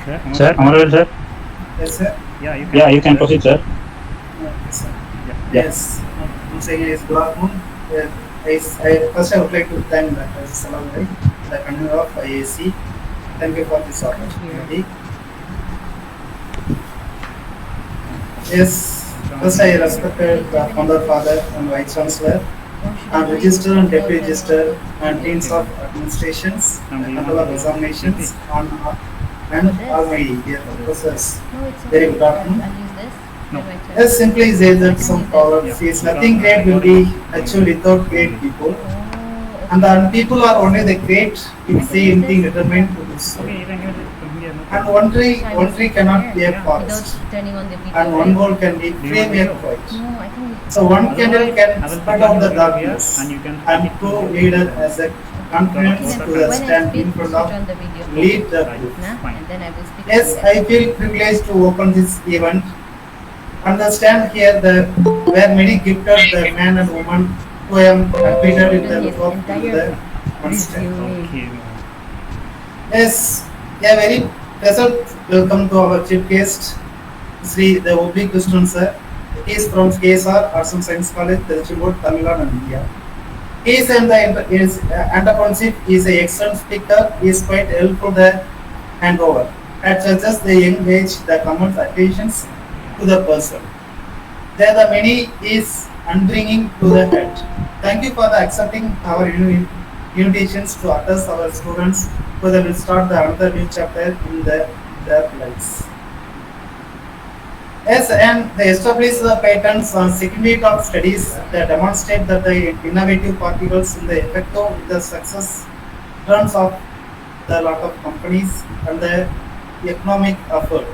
Sir, Amaral sir. Yes, sir. Yeah, you can proceed, sir. Yes, sir. Yeah. Yes. Once again, it's good afternoon. First, I would like to thank Dr. Salam, the convener of IIC. Thank you for this opportunity. Yes. First, I respected the founder, father, and vice chancellor, and register and deputy register, and deans of administrations, and control of examinations, and all my dear professors. Very good afternoon. Yes, simply say that some power says nothing great will be achieved without great people. And the people are only the great if they anything determined to do so. And one tree cannot be a forest. And one goal can be flame a quiet. So one candle can spread out the darkness. And two leader as a confidence to the stand in front of lead the group. Yes, I feel privileged to open this event. Understand here that where many gifted the man and woman who am competed in the look of the constant. Yes, a very pleasant welcome to our chief guest, Sri the Obli Krishnan sir. He is from KSR Arts and Science College, Tiruchimur, Tamil Nadu, India. He is in the entrepreneurship. He is an excellent speaker. He is quite helpful the handover. At just the young age, the common attentions to the person. There the many is unbringing to the head. Thank you for the accepting our invitations to address our students so that we'll start the another new chapter in their lives. Yes, and they establish the patents on certificate of studies that demonstrate that the innovative particles in the effect of the success terms of the lot of companies and the economic effort.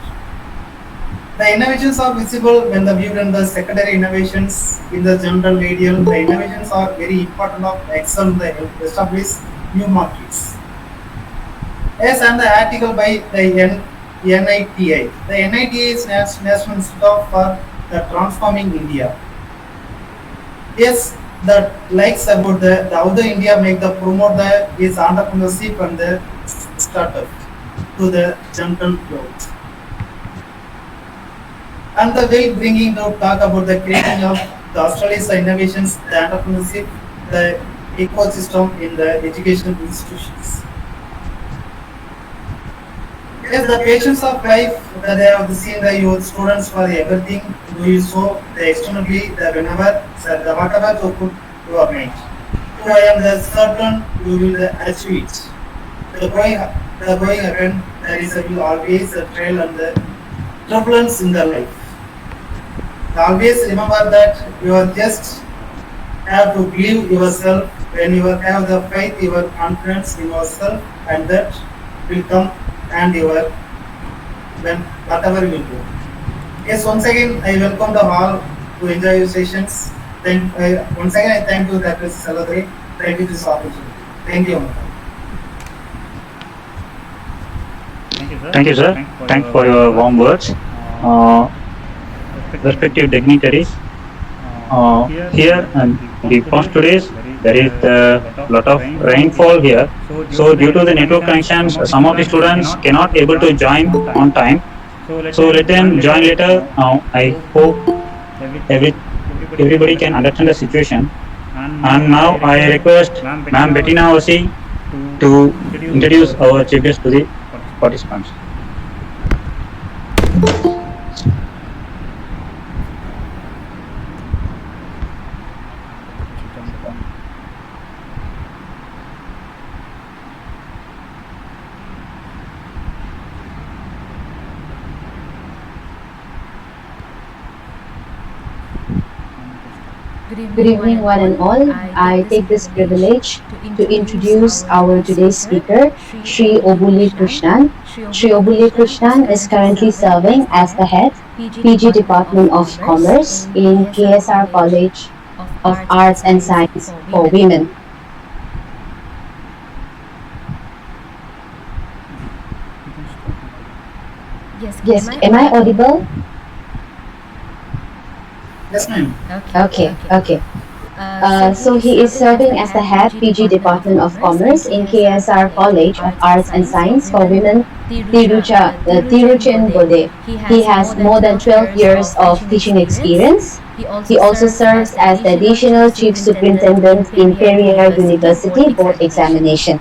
The innovations are visible when the viewed in the secondary innovations in the general radial. The innovations are very important of excel the establish new markets. Yes, and the article by the NITI. The NITI is National Institute for the Transforming India. Yes, the likes about the how the India make the promote the is entrepreneurship and the startup to the general growth. And the way bringing to talk about the creating of the Australia's innovations, the entrepreneurship, the ecosystem in the educational institutions. Yes, the patience of life that they have seen the youth students for everything do you so the externally the whenever the whatever to put your mind. So I am the certain you will achieve it. The going ahead there is will always a trail and the turbulence in the life. Always remember that you are just have to believe yourself when you have the faith, your confidence in yourself, and that will come and your when whatever you do. Yes, once again I welcome the all to enjoy your sessions. Once again I thank you Dr. Saladri. Thank you for this opportunity. Thank you. Thank you, sir. Thanks for your warm words. Respective dignitaries, here and the past 2 days there is a lot of rainfall here. So due to the network connections, some of the students cannot able to join on time. So let them join later. I hope everybody can understand the situation. And now I request Ma'am Bettina Osi to introduce our chief guest to the participants. Good evening, one and all. I take this privilege to introduce our today's speaker, Sri Obuli Krishnan. Sri Obuli Krishnan is currently serving as the head PG Department of Commerce in KSR College of Arts and Science for Women. Yes, am I audible? Yes, ma'am. Okay. So he is serving as the head PG Department of Commerce in KSR College of Arts and Science for Women, Tiruchenbode. He has more than 12 years of teaching experience. He also serves as the Additional Chief Superintendent in Perrier University Board Examination.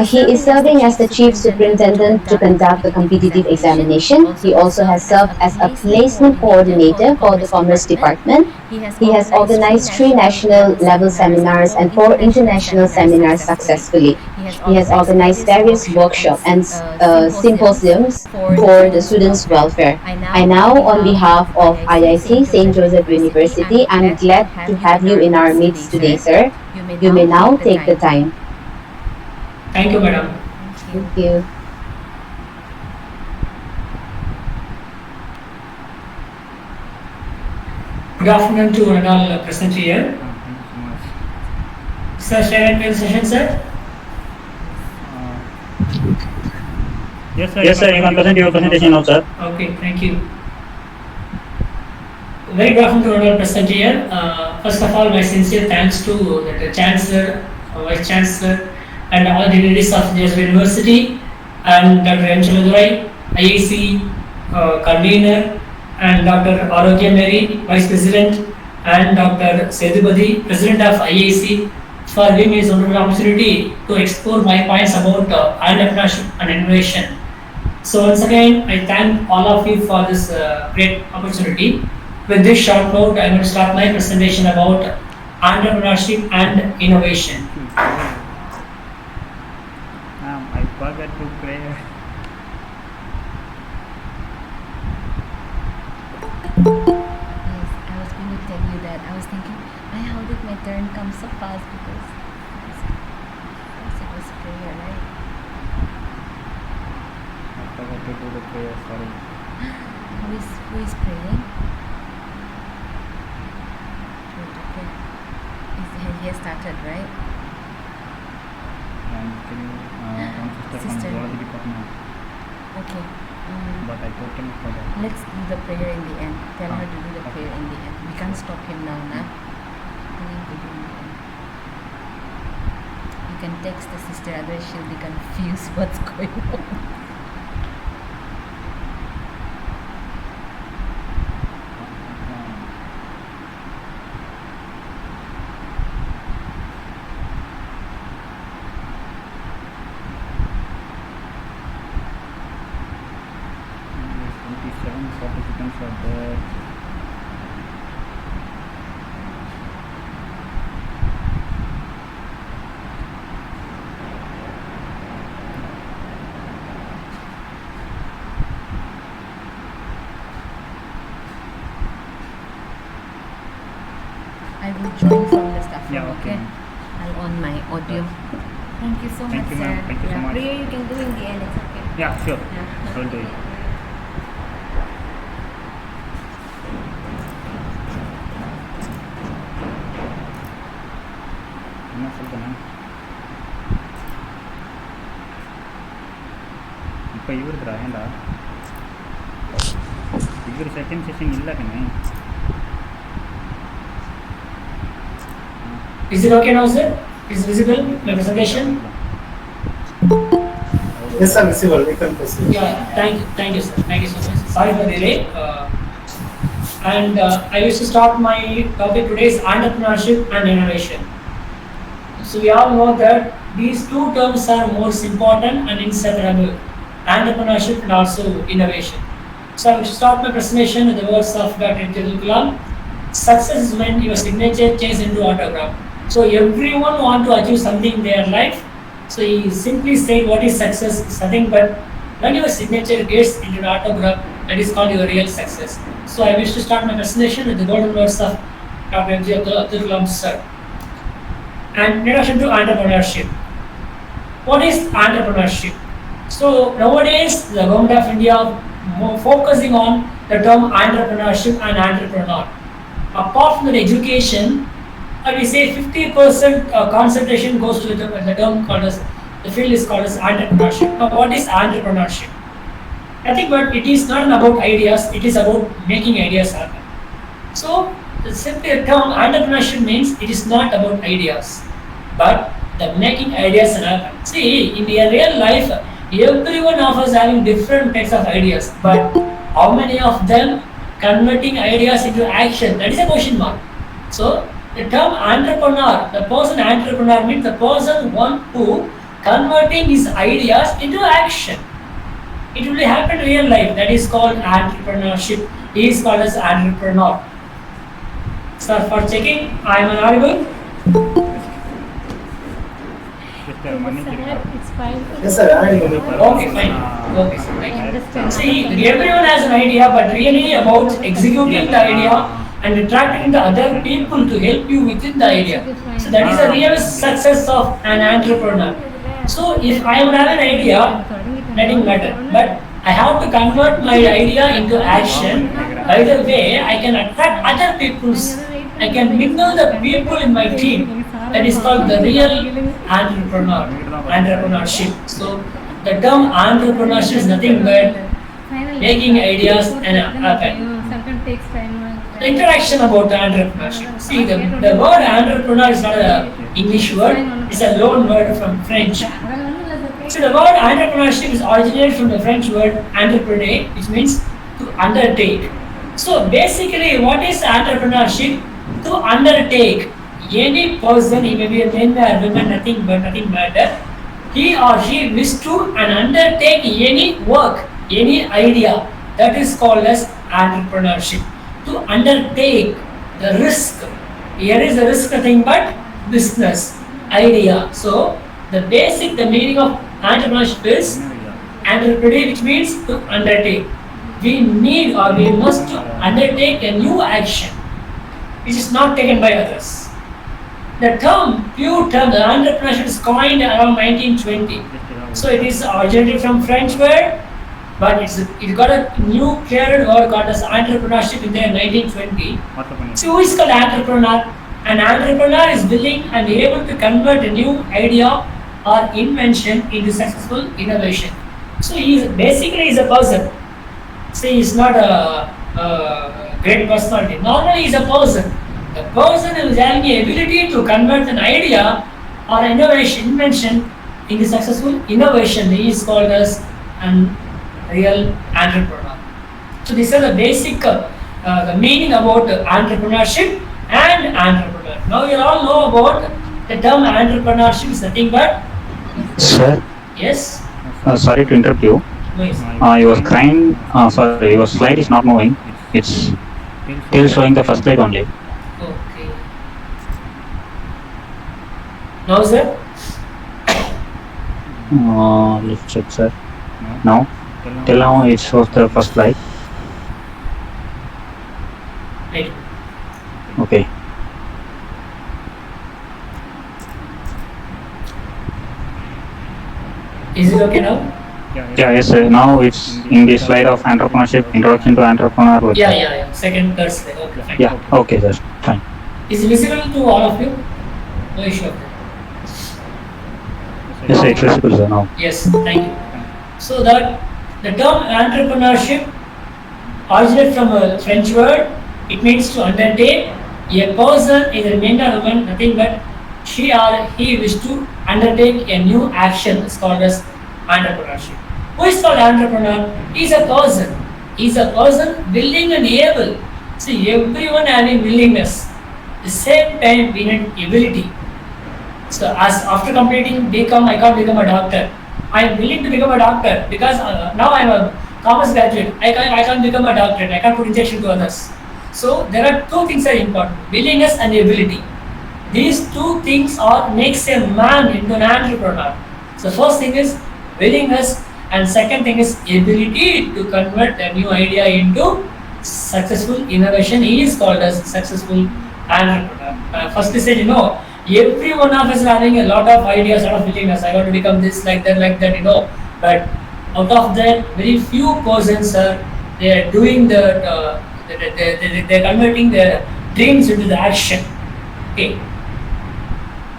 He is serving as the chief superintendent to conduct the competitive examination. He also has served as a placement coordinator for the Commerce Department. He has organized 3 national level seminars and 4 international seminars successfully. He has organized various workshops and symposiums for the students' welfare. I now, on behalf of IIC St. Joseph University, I'm glad to have you in our midst today, sir. You may now take the time. Thank you, madam. Thank you. Good afternoon to all present here. Thank you so much. Sir, share your session, sir. Yes, sir, you can present your presentation now, sir. Okay, thank you. Very good afternoon to all present here. First of all, my sincere thanks to the Chancellor, Vice Chancellor, and all the dignitaries of St.Joseph University, and Dr. M. Chaladurai, IIC convener, and Dr. Arogya Mary, Vice President, and Dr. Sedubadi, President of IIC, for giving me this wonderful opportunity to explore my points about entrepreneurship and innovation. So once again, I thank all of you for this great opportunity. With this short note, I will start my presentation about entrepreneurship and innovation. I forgot to pray. Yes, I was going to tell you that. I was thinking, how did my turn come so fast? Because it was prayer, right? I forgot to do the prayer, sorry. Who is praying? Good, okay. He has started, right? And can you, one sister Sister. from Zoology department, Okay. but I told him for that. Let's do the prayer in the end. Tell her to do the Okay. prayer in the end. We can't stop him now, nah? Tell him to do in the end. You can text the sister, otherwise she'll be confused what's going on. Yes, 27 participants are there. I will join from the staff room, Yeah, okay, okay? ma'am. I'll on my audio. Thank you so Thank much, you, sir. ma'am. Thank you so Yeah, much. prayer you can do in the end, it's okay. Yeah, sure. Yeah. I will do it. என்ன சொல்றேன் இப்போ இவருக்குடா ஏண்டா இவர் second session இல்லை கண்ணு Is it okay now, sir? Is visible my presentation? Yes, sir, visible. We can proceed. Yeah, thank you, sir. Thank you so much. Sorry for the delay. And I wish to start my topic today is entrepreneurship and innovation. So we all know that these two terms are most important and inseparable: entrepreneurship and also innovation. So I will start my presentation with the words of Dr. Abdul Kalam. Success is when your signature changes into autograph. So everyone want to achieve something in their life. So he simply said, what is success? It's nothing but when your signature gets into an autograph, that is called your real success. So I wish to start my presentation with the golden words of Dr. Abdul Kalam sir. And introduction to entrepreneurship. What is entrepreneurship? So nowadays the government of India more focusing on the term entrepreneurship and entrepreneur. Apart from the education, we say 50% concentration goes to the term called as the field is called as entrepreneurship. Now, what is entrepreneurship? I think, but it is not about ideas; it is about making ideas happen. So, Simply the term entrepreneurship means it is not about ideas, but the making ideas happen. See, in a real life, everyone of us having different types of ideas, but how many of them converting ideas into action? That is a question mark. So the term entrepreneur, the person entrepreneur means the person one who converting his ideas into action. It will happen in real life. That is called entrepreneurship. He is called as entrepreneur. Sir, for checking, I am audible. It's fine. Yes, sir. I agree. Okay, fine. Okay, sir. I Thank you. understand. See, everyone has an idea, but really about executing the idea and attracting the other people to help you within the idea. So that is a real success of an entrepreneur. So if I am having an idea, nothing matter, but I have to convert my idea into action. By the way, I can attract other people's. I can mingle the people in my team. That is called the real entrepreneurship. So the term entrepreneurship is nothing but making ideas and happen. Sometimes takes time. The interaction about the entrepreneurship. See, the word entrepreneur is not an English word, it's a loan word from French. So the word entrepreneurship is originated from the French word entrepreneur, which means to undertake. So basically, what is entrepreneurship? To undertake. Any person, he may be a man or woman, nothing matter. He or she wish to undertake any work, any idea. That is called as entrepreneurship. To undertake the risk. Here is the risk nothing but business idea. So the meaning of entrepreneurship is entrepreneur, which means to undertake. We need or we must to undertake a new action which is not taken by others. The pure term, the entrepreneurship is coined around 1920. So it is originated from French word, but it got a new cleared word called as entrepreneurship in the 1920. So who is called entrepreneur? An entrepreneur is willing and able to convert a new idea or invention into successful innovation. So he is basically a person. See, he is not a great personality. Normally, he is a person. The person who is having the ability to convert an idea or invention into successful innovation, he is called as a real entrepreneur. So these are the basic the meaning about entrepreneurship and entrepreneur. Now you all know about the term entrepreneurship is nothing but Sir, yes. sorry to interrupt you. No, yes. Your screen, sorry, your slide is not moving. It's still showing the first slide only. Okay. Now, sir. Let's check, sir. Now, till now it shows the first slide. Right. Okay. Is it okay now? Yeah, yes, sir. Now it's in the slide of entrepreneurship, introduction to entrepreneur. Yeah. Second, third slide. Okay, fine. Yeah, okay, sir. Fine. Is it visible to all of you? No issue of that. Yes, sir, it's visible, sir, now. Yes, thank you. So that the term entrepreneurship originated from a French word. It means to undertake. A person, either man or woman, nothing but she or he wish to undertake a new action. It's called as entrepreneurship. Who is called entrepreneur? He is a person. He is a person willing and able. See, everyone having willingness. At the same time, we need ability. So, as after completing BCom, I can't become a doctor. I am willing to become a doctor because now I am a commerce graduate. I can't become a doctor. I can't put injection to others. So, there are two things that are important: willingness and ability. These two things makes a man into an entrepreneur. So, first thing is willingness, and second thing is ability to convert a new idea into successful innovation. He is called as successful entrepreneur. First is said, every one of us is having a lot of ideas, a lot of willingness. I want to become this, like that, But out of that, very few persons they are doing they're converting their dreams into the action. Okay.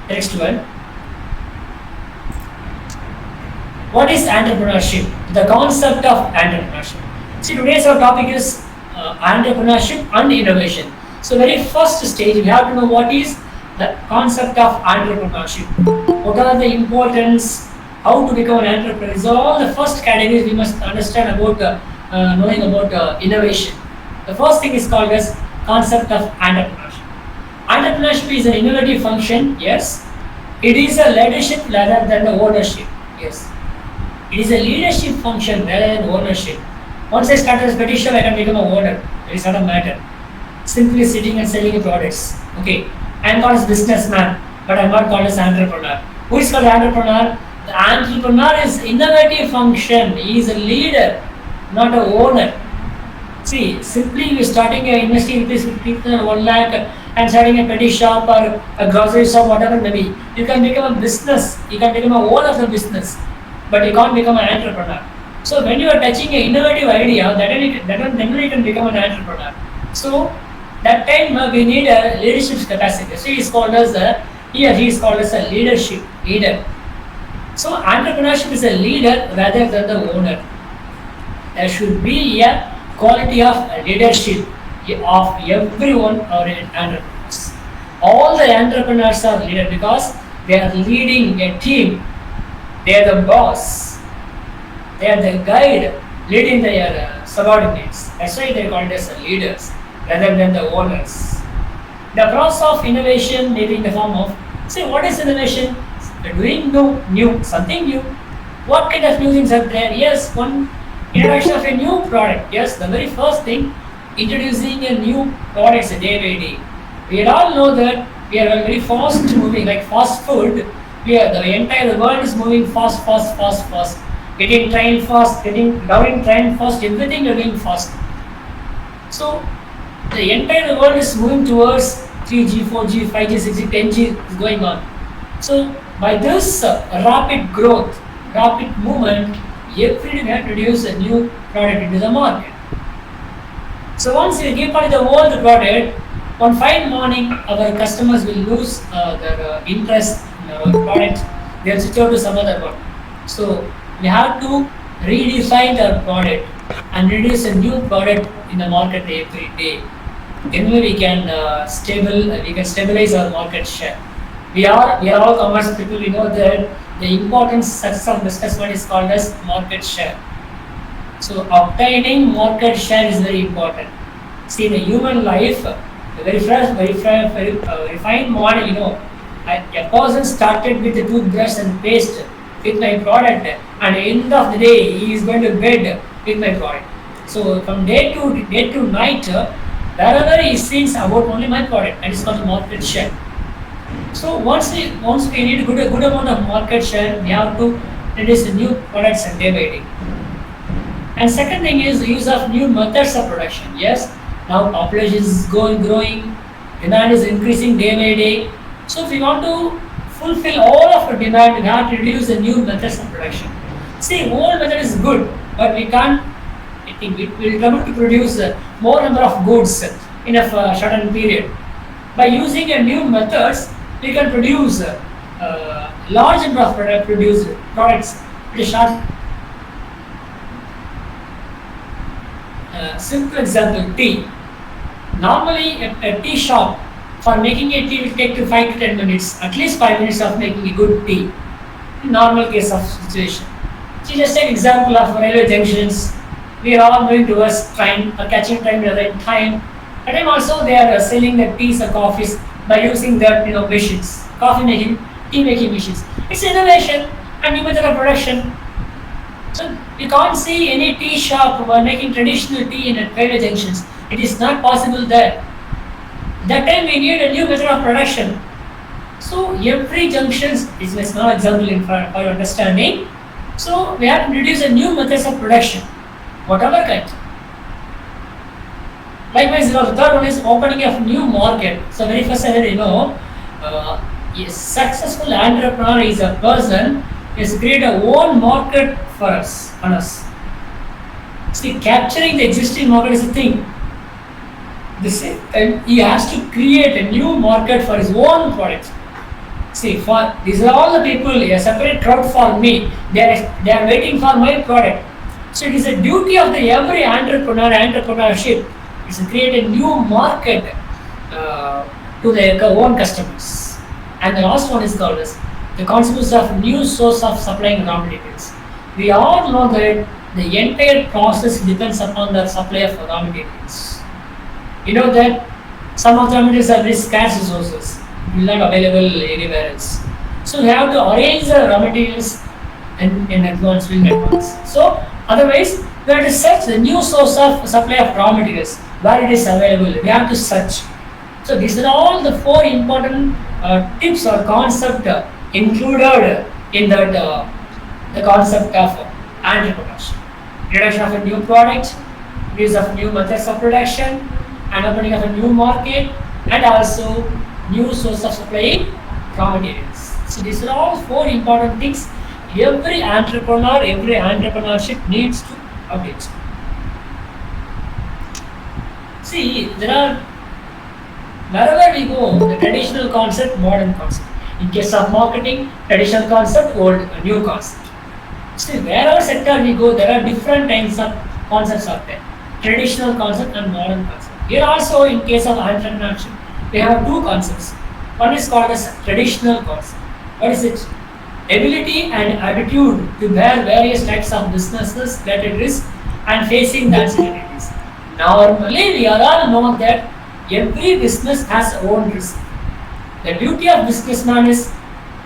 Next one. What is entrepreneurship? The concept of entrepreneurship. See, today's our topic is entrepreneurship and innovation. So very first stage, we have to know what is the concept of entrepreneurship. What are the importance? How to become an entrepreneur? These are all the first categories we must understand about knowing about innovation. The first thing is called as concept of entrepreneurship. Entrepreneurship is an innovative function. Yes, it is a leadership rather than the ownership. Yes, it is a leadership function rather than ownership. Once I start as petty shop, I can become a owner. It is not a matter. Simply sitting and selling products. Okay, I am called as businessman, but I am not called as entrepreneur. Who is called entrepreneur? The entrepreneur is innovative function. He is a leader, not a owner. See, simply you starting a investing with 1 lakh and starting a petty shop or a grocery shop, whatever may be, you can become a business. You can become a owner of the business, but you can't become an entrepreneur. So when you are touching an innovative idea, then you can become an entrepreneur. So that time we need a leadership capacity. So he is called as he is called as a leader. So entrepreneurship is a leader rather than the owner. There should be a quality of leadership of everyone or entrepreneurs. All the entrepreneurs are leaders because they are leading a team. They are the boss. They are the guide leading their subordinates. That's why they are called as leaders rather than the owners. The process of innovation may be in the form of, say, what is innovation? Doing new, something new. What kind of new things are there? Yes, one introduction of a new product. Yes, the very first thing, introducing a new products day by day. We all know that we are very fast moving, like fast food. The entire world is moving fast. Getting trained fast, getting down trained fast, everything you're doing fast. So the entire world is moving towards 3G, 4G, 5G, 6G, 10G is going on. So by this rapid growth, rapid movement, every day we have to introduce a new product into the market. So once we give out the old product, one fine morning our customers will lose their interest in our product. They will switch over to some other one. So we have to redesign our product and introduce a new product in the market every day. Then we can stabilize our market share. We are all commerce people. We know that the importance success of business one is called as market share. So obtaining market share is very important. See, in the human life, the very fine model, a person started with a toothbrush and paste with my product, and at the end of the day, he is going to bed with my product. So from day to night, wherever he thinks about only my product, and it's called market share. So once we need a good amount of market share, we have to introduce new products and day by day. And second thing is the use of new methods of production. Yes, now population is growing, demand is increasing day by day. So if we want to fulfill all of the demand, we have to introduce the new methods of production. See, old method is good, but we can't. I think it will able to produce more number of goods in a certain period. By using a new methods, we can produce large number of products in a short. Simple example, tea. Normally, a tea shop for making a tea will take to 5 to 10 minutes, at least 5 minutes of making a good tea. In normal case of situation. So just take example of railway junctions. We are all moving towards train or catching train at the right time. At time also they are selling the teas or coffees by using that machines, coffee making, tea making machines. It's innovation and new method of production. So you can't see any tea shop who are making traditional tea in railway junctions. It is not possible there. That time we need a new method of production. So every junctions is a small example for your understanding. So we have to introduce a new methods of production, whatever kind. Likewise, the third one is opening of new market. So very first I said, a successful entrepreneur is a person who has created a own market for us, on us. See, capturing the existing market is a thing. The same time, he has to create a new market for his own product. See, for these are all the people, a separate crowd for me. They are waiting for my product. So it is a duty of the every entrepreneurship is to create a new market uh, to their own customers. And the last one is called as the consequence of new source of supplying raw materials. We all know that the entire process depends upon the supply of raw materials. You know that some of the raw materials are very scarce resources, will not available anywhere else. So we have to arrange the raw materials in advance, in advance. So otherwise, we have to search the new source of supply of raw materials where it is available. We have to search. So these are all the four important tips or concept included in that the concept of entrepreneurship. Introduction of a new product, use of new methods of production, and opening of a new market, and also new source of supplying raw materials. So these are all four important things every entrepreneur, every entrepreneurship needs to update. See, there are wherever we go, the traditional concept, modern concept. In case of marketing, traditional concept, old, new concept. See, wherever sector we go, there are different kinds of concepts out there. Traditional concept and modern concept. Here also, in case of entrepreneurship, we have two concepts. One is called as traditional concept. What is it? Ability and attitude to bear various types of businesses, related risk, and facing the uncertainties. Normally, we are all know that every business has own risk. The duty of businessman is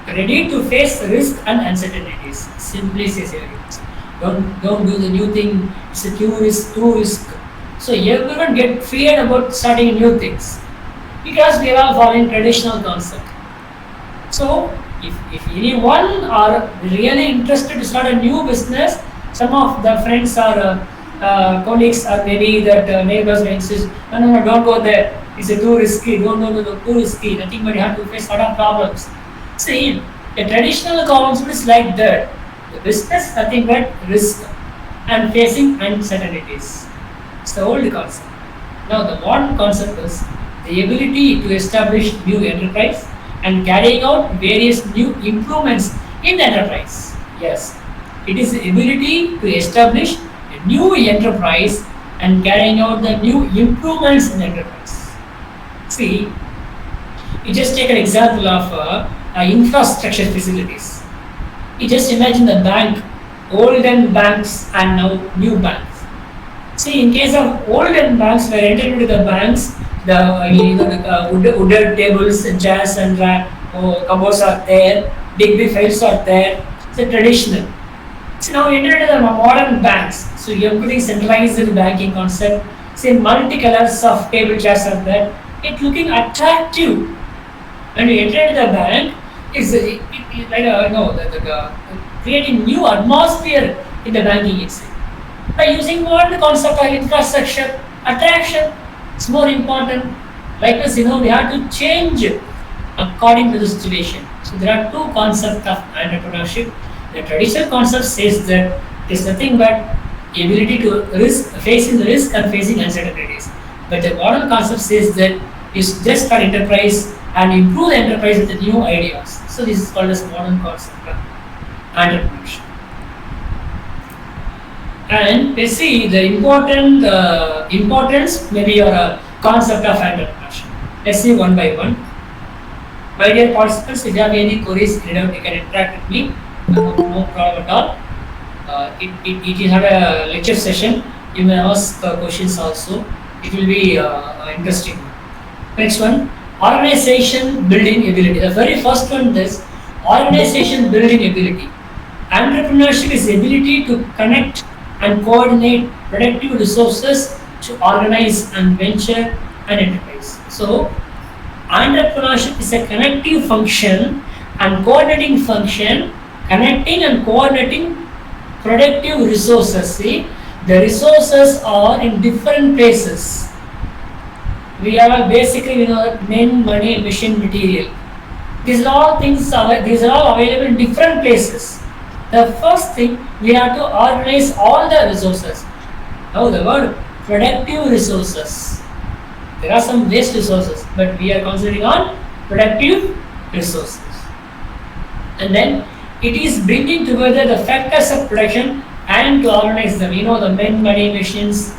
ready to face risk and uncertainties. Simply says here. Don't do the new thing. It's a too risk. So everyone get feared about starting new things because we are all following traditional concept. So if anyone are really interested to start a new business, some of the friends or colleagues or maybe that neighbors may insist, no, don't go there. It's a too risky. No, too risky. Nothing but you have to face a lot of problems. See, a traditional concept is like that. The business nothing but risk and facing uncertainties. It's the old concept. Now the modern concept is the ability to establish new enterprise and carrying out various new improvements in the enterprise. Yes, it is the ability to establish a new enterprise and carrying out the new improvements in the enterprise. See, you just take an example of infrastructure facilities. You just imagine the bank, olden banks and now new banks. See, in case of olden banks, where entered into the banks, the wooden tables, and chairs, and cupboards are there. Big files are there. It's a traditional. So now entered into the modern banks. So everything centralized banking concept. Say multicolors of table chairs are there. It looking attractive. When you enter into the bank, it's like creating new atmosphere in the banking itself. By using what the concept of infrastructure, attraction, it's more important. Like this, we have to change according to the situation. So there are two concepts of entrepreneurship. The traditional concept says that it is nothing but ability to facing the risk and facing uncertainties. But the modern concept says that it's just for enterprise and improve the enterprise with the new ideas. So this is called as modern concept of entrepreneurship. And we see the importance maybe your concept of entrepreneurship. Let's see one by one. My dear participants, if you have any queries, you can interact with me. No problem at all. It is not a lecture session. You may ask questions also. It will be interesting. Next one, organization building ability. The very first one is organization building ability. Entrepreneurship is the ability to connect and coordinate productive resources to organize and venture an enterprise. So, entrepreneurship is a connective function and coordinating function, connecting and coordinating productive resources. See, the resources are in different places. We are basically men, money, machine, material. These are all things. These are all available in different places. The first thing, we have to organize all the resources. Now the word productive resources. There are some waste resources, but we are concentrating on productive resources. And then it is bringing together the factors of production and to organize them. The men, money, machines.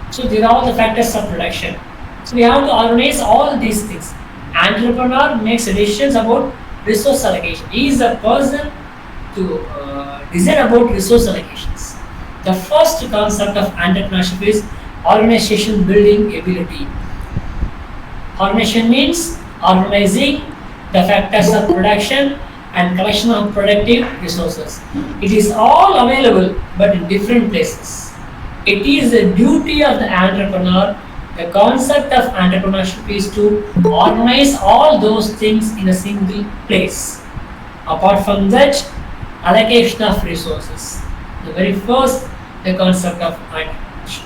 So these are all the factors of production. So we have to organize all these things. Entrepreneur makes decisions about resource allocation. He is the person to decide about resource allocations. The first concept of entrepreneurship is organization building ability. Organization means organizing the factors of production and collection of productive resources. It is all available but in different places. It is the duty of the entrepreneur. The concept of entrepreneurship is to organize all those things in a single place. Apart from that, allocation of resources. The very first, the concept of entrepreneurship.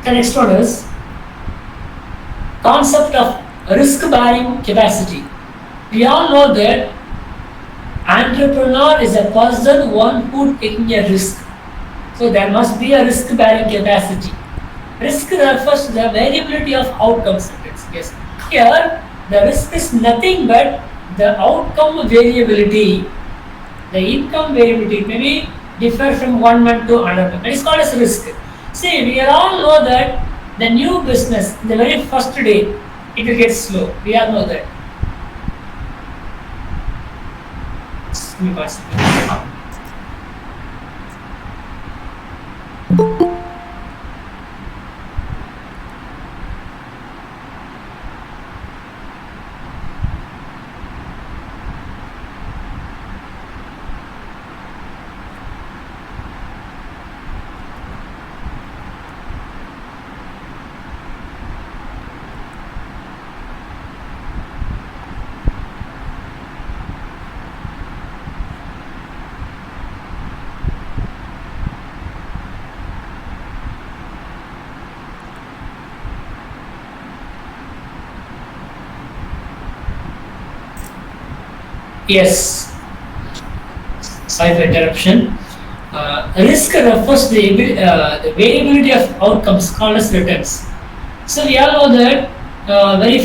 The next one is concept of risk bearing capacity. We all know that entrepreneur is a person one who taking a risk. So there must be a risk bearing capacity. Risk refers to the variability of outcomes. Yes. Here the risk is nothing but the outcome variability. The income variability may be differ from one month to another. That is called as risk. See, we all know that the new business, the very first day, it will get slow. We all know that. Give me one second. Yes, sorry for interruption. Risk refers to the variability of outcomes called as returns. So we all know that very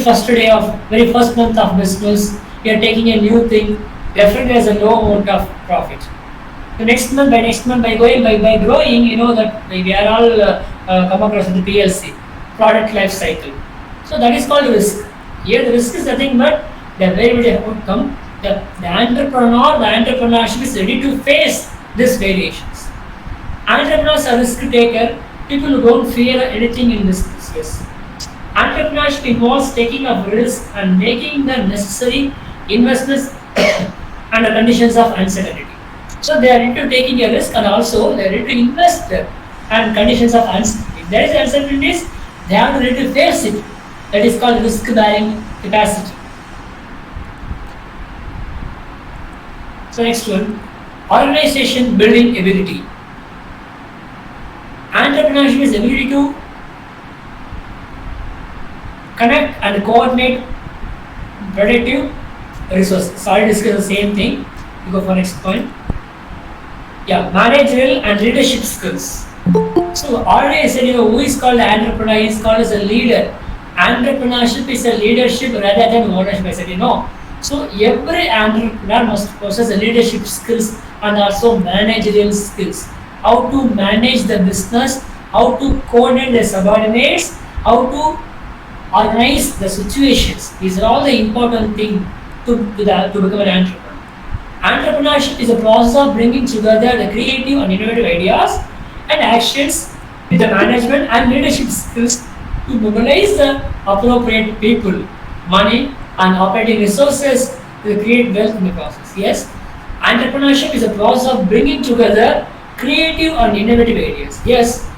first month of business, we are taking a new thing, definitely has a low amount of profit. The next month, by growing, you know that we are all come across the PLC, product life cycle. So that is called risk. Here the risk is nothing but the variability of outcome. The entrepreneurship is ready to face these variations. Entrepreneurs are risk taker, people who don't fear anything in this space. Entrepreneurship involves taking of risk and making the necessary investments under conditions of uncertainty. So they are into taking a risk and also they are ready to invest and conditions of uncertainty. If there is uncertainties, they have to ready to face it. That is called risk bearing capacity. So next one, organization building ability. Entrepreneurship is ability to connect and coordinate productive resources. So I discuss the same thing. We go for next point. Yeah, managerial and leadership skills. So already I said, who is called an entrepreneur? He is called as a leader. Entrepreneurship is a leadership rather than ownership. I said, So every entrepreneur must possess leadership skills and also managerial skills. How to manage the business, how to coordinate the subordinates, how to organize the situations. These are all the important things to become an entrepreneur. Entrepreneurship is a process of bringing together the creative and innovative ideas and actions with the management and leadership skills to mobilize the appropriate people, money, and operating resources to create wealth in the process. Yes, entrepreneurship is a process of bringing together creative and innovative ideas. Yes,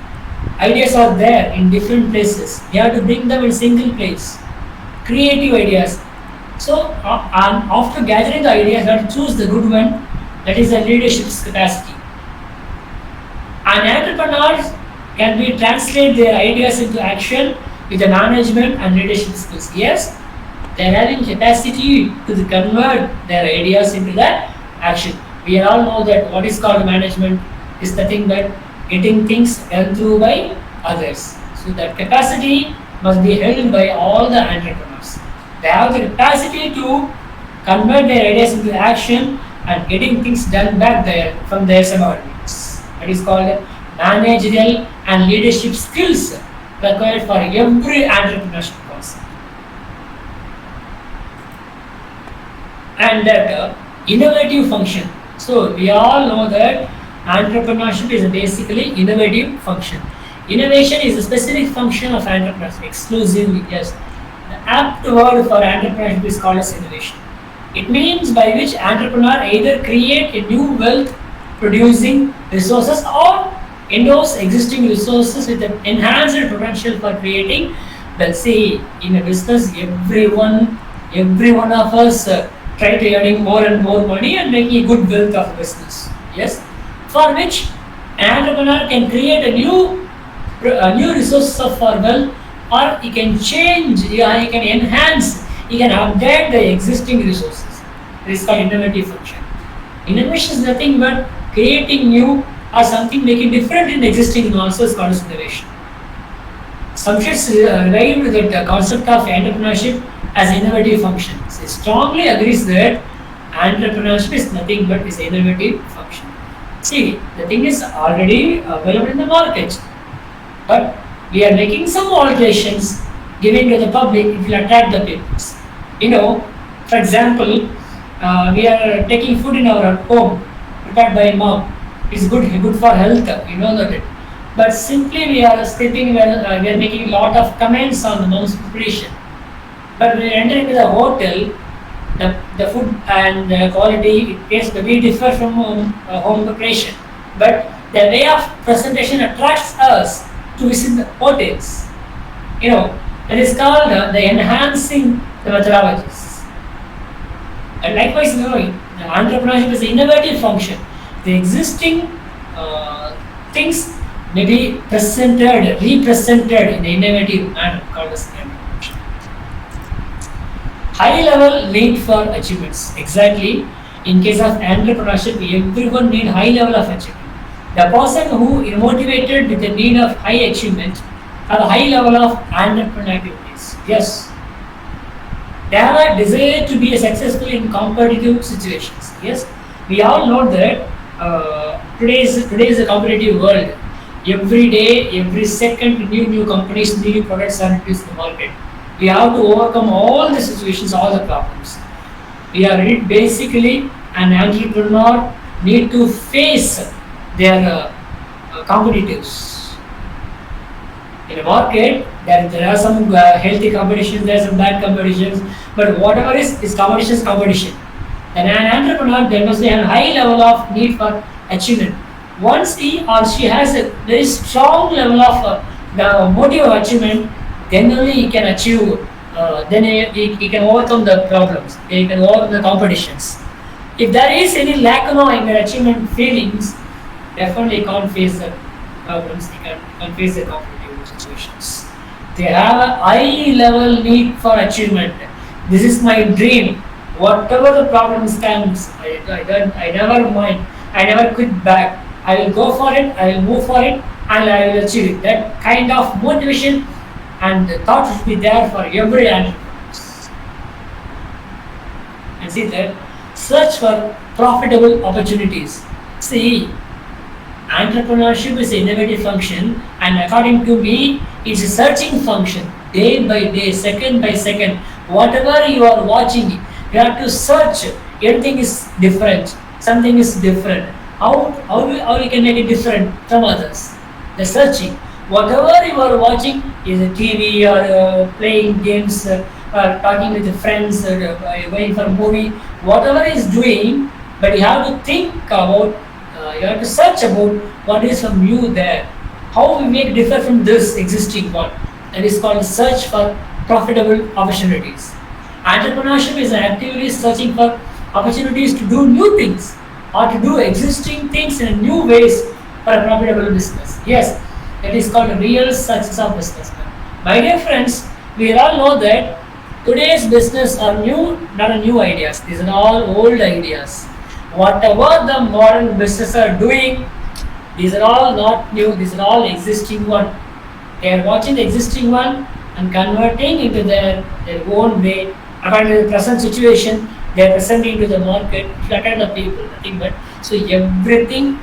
ideas are there in different places. You have to bring them in single place. Creative ideas. So, and after gathering the ideas, you have to choose the good one. That is the leadership capacity. And entrepreneurs can be translate their ideas into action with the management and leadership skills. Yes, they are having capacity to convert their ideas into the action. We all know that what is called management is nothing but getting things done through by others. So that capacity must be held by all the entrepreneurs. They have the capacity to convert their ideas into action and getting things done back there from their subordinates. That is called managerial and leadership skills. required for every entrepreneurship concept. And that innovative function. So we all know that entrepreneurship is basically innovative function. Innovation is a specific function of entrepreneurship exclusively. Yes, the apt word for entrepreneurship is called as innovation. It means by which entrepreneur either create a new wealth producing resources or endorse existing resources with an enhanced potential for creating wealth. See, in a business, every one of us try to earning more and more money and making a good wealth of business. Yes, for which an entrepreneur can create a new resource of for wealth, or he can change, yeah, he can enhance, he can update the existing resources. This is called innovative function. Innovation is nothing but creating new or something making different in existing also is called as innovation. Some should arrive at the concept of entrepreneurship as innovative functions. It strongly agrees that entrepreneurship is nothing but is innovative function. See, the thing is already available in the market, but we are making some alterations, giving to the public. It will attract the people. You know, for example, we are taking food in our home, prepared by mom. It's good for health. You know that. But simply we are sleeping well. We are making a lot of comments on the mom's preparation. But when we enter into the hotel, the food and the quality it tastes very differ from home preparation. But the way of presentation attracts us to visit the hotels. You know, that is called the enhancing the methodologies. And likewise, you know, the entrepreneurship is an innovative function. The existing things may be represented in an innovative manner called as entrepreneurship. High level need for achievements. Exactly. In case of entrepreneurship, everyone need high level of achievement. The person who is motivated with the need of high achievement have a high level of entrepreneurial activities. Yes. They have a desire to be successful in competitive situations. Yes. We all know that today is a competitive world. Every day, every second, new companies, new products are introduced to the market. We have to overcome all the situations, all the problems. We are basically an entrepreneur need to face their competitors. In a market, there are some healthy competitions, there are some bad competitions, but whatever is competition. And an entrepreneur, there must be a high level of need for achievement. Once he or she has a very strong level of the motive of achievement, then only he can achieve, then he can overcome the problems, he can overcome the competitions. If there is any lack of in the achievement feelings, definitely can't face the problems, he can't face the competitive situations. They have a high level need for achievement. This is my dream. Whatever the problems comes, I never mind, I never quit back. I will go for it, I will move for it, and I will achieve it. That kind of motivation and the thought should be there for every entrepreneur. And see that search for profitable opportunities. See, entrepreneurship is an innovative function, and according to me, it's a searching function. Day by day, second by second, whatever you are watching, you have to search. Everything is different. Something is different. How you can make it different from others? The searching. Whatever you are watching is a TV or playing games, or talking with friends, or going for a movie. Whatever is doing, but you have to think about. You have to search about what is from you there. How we make differ from this existing one. That is called search for profitable opportunities. Entrepreneurship is actively searching for opportunities to do new things or to do existing things in new ways for a profitable business. Yes, that is called a real success of business. My dear friends, we all know that today's business are new, not a new ideas. These are all old ideas. Whatever the modern businesses are doing, these are all not new. These are all existing one. They are watching the existing one and converting into their own way. According to the present situation, they are presenting to the market, flatter the people, nothing but. So everything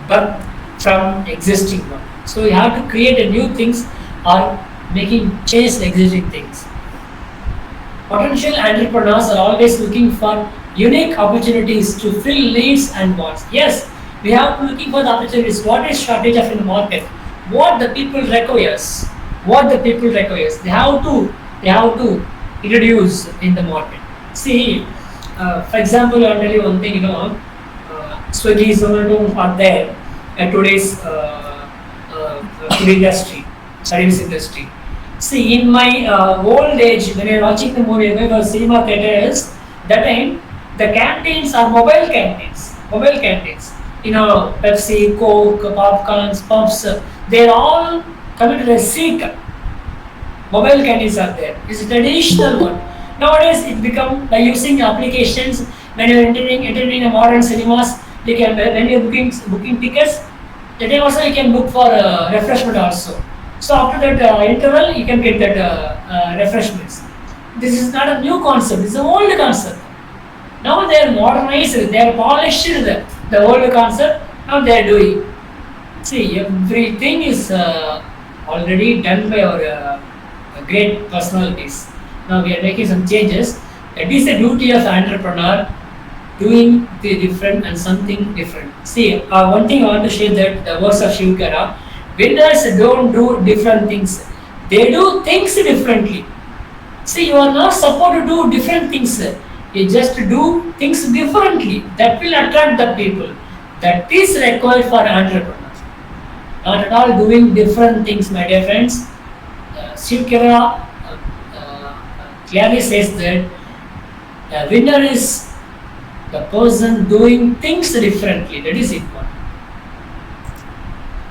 but from existing one. So you have to create a new things or making change existing things. Potential entrepreneurs are always looking for unique opportunities to fill needs and wants. Yes, we have to looking for the opportunities. What is shortage of in the market? What the people requires? What the people requires? They have to introduce in the market. See, for example, I'll tell you one thing. Swiggy, Zomato are there at today's food industry, service industry. See, in my old age, when I was watching the movie, when I was cinema theaters, that time the canteens are mobile canteens. Mobile canteens. Pepsi, Coke, popcorns, puffs, they're all coming to the seat. Mobile candies are there. It's a traditional one. Nowadays, it become by using applications. When you're entering a modern cinemas, you can when you're booking tickets, that time also you can book for refreshment also. So after that interval, you can get that refreshments. This is not a new concept. It's an old concept. Now they are modernized. They are polished the old concept. Now they are doing. See, everything is already done by our great personalities. Now we are making some changes. It is the duty of the entrepreneur doing the different and something different. See, one thing I want to share that the words of Shivkara, winners don't do different things. They do things differently. See, you are not supposed to do different things. You just do things differently. That will attract the people. That is required for entrepreneurs. Not at all doing different things, my dear friends. Shivkara clearly says that the winner is the person doing things differently. That is important.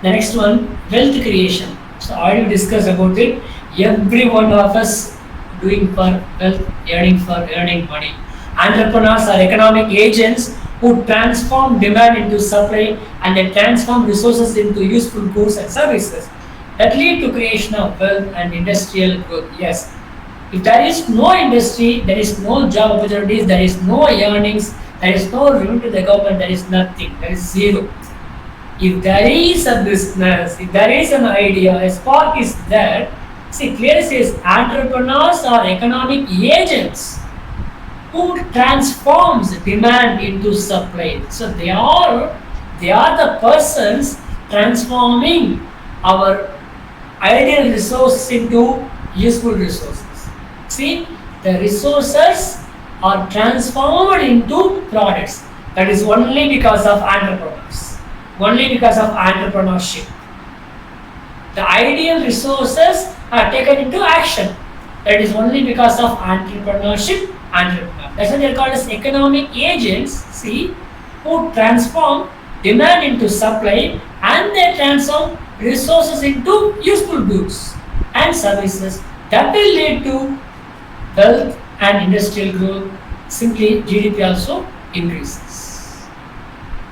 The next one, wealth creation. So I will discuss about it. Every one of us doing for wealth, earning money. Entrepreneurs are economic agents who transform demand into supply and they transform resources into useful goods and services that lead to creation of wealth and industrial growth. Yes, if there is no industry, there is no job opportunities, there is no earnings, there is no revenue to the government, there is nothing, there is zero. If there is a business, if there is an idea, a spark is there. See, clearly says entrepreneurs are economic agents who transforms demand into supply. So they are the persons transforming our ideal resources into useful resources. See, the resources are transformed into products. That is only because of entrepreneurs, only because of entrepreneurship. The ideal resources are taken into action. That is only because of entrepreneurship. Entrepreneur. That's why they are called as economic agents. See, who transform demand into supply and they transform resources into useful goods and services that will lead to wealth and industrial growth. Simply, GDP also increases.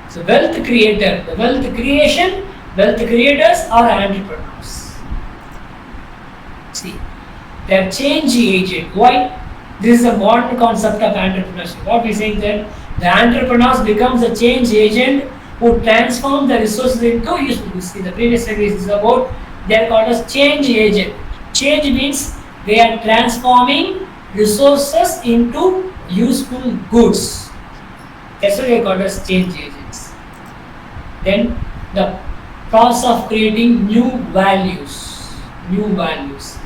So, wealth creator, the wealth creation, wealth creators are entrepreneurs. See, they are change agent. Why? This is a modern concept of entrepreneurship. What we saying that the entrepreneurs becomes a change agent who transform the resources into useful goods. See, the previous slide is about they are called as change agent. Change means they are transforming resources into useful goods. That's why they are called as change agents. Then the process of creating new values. New values.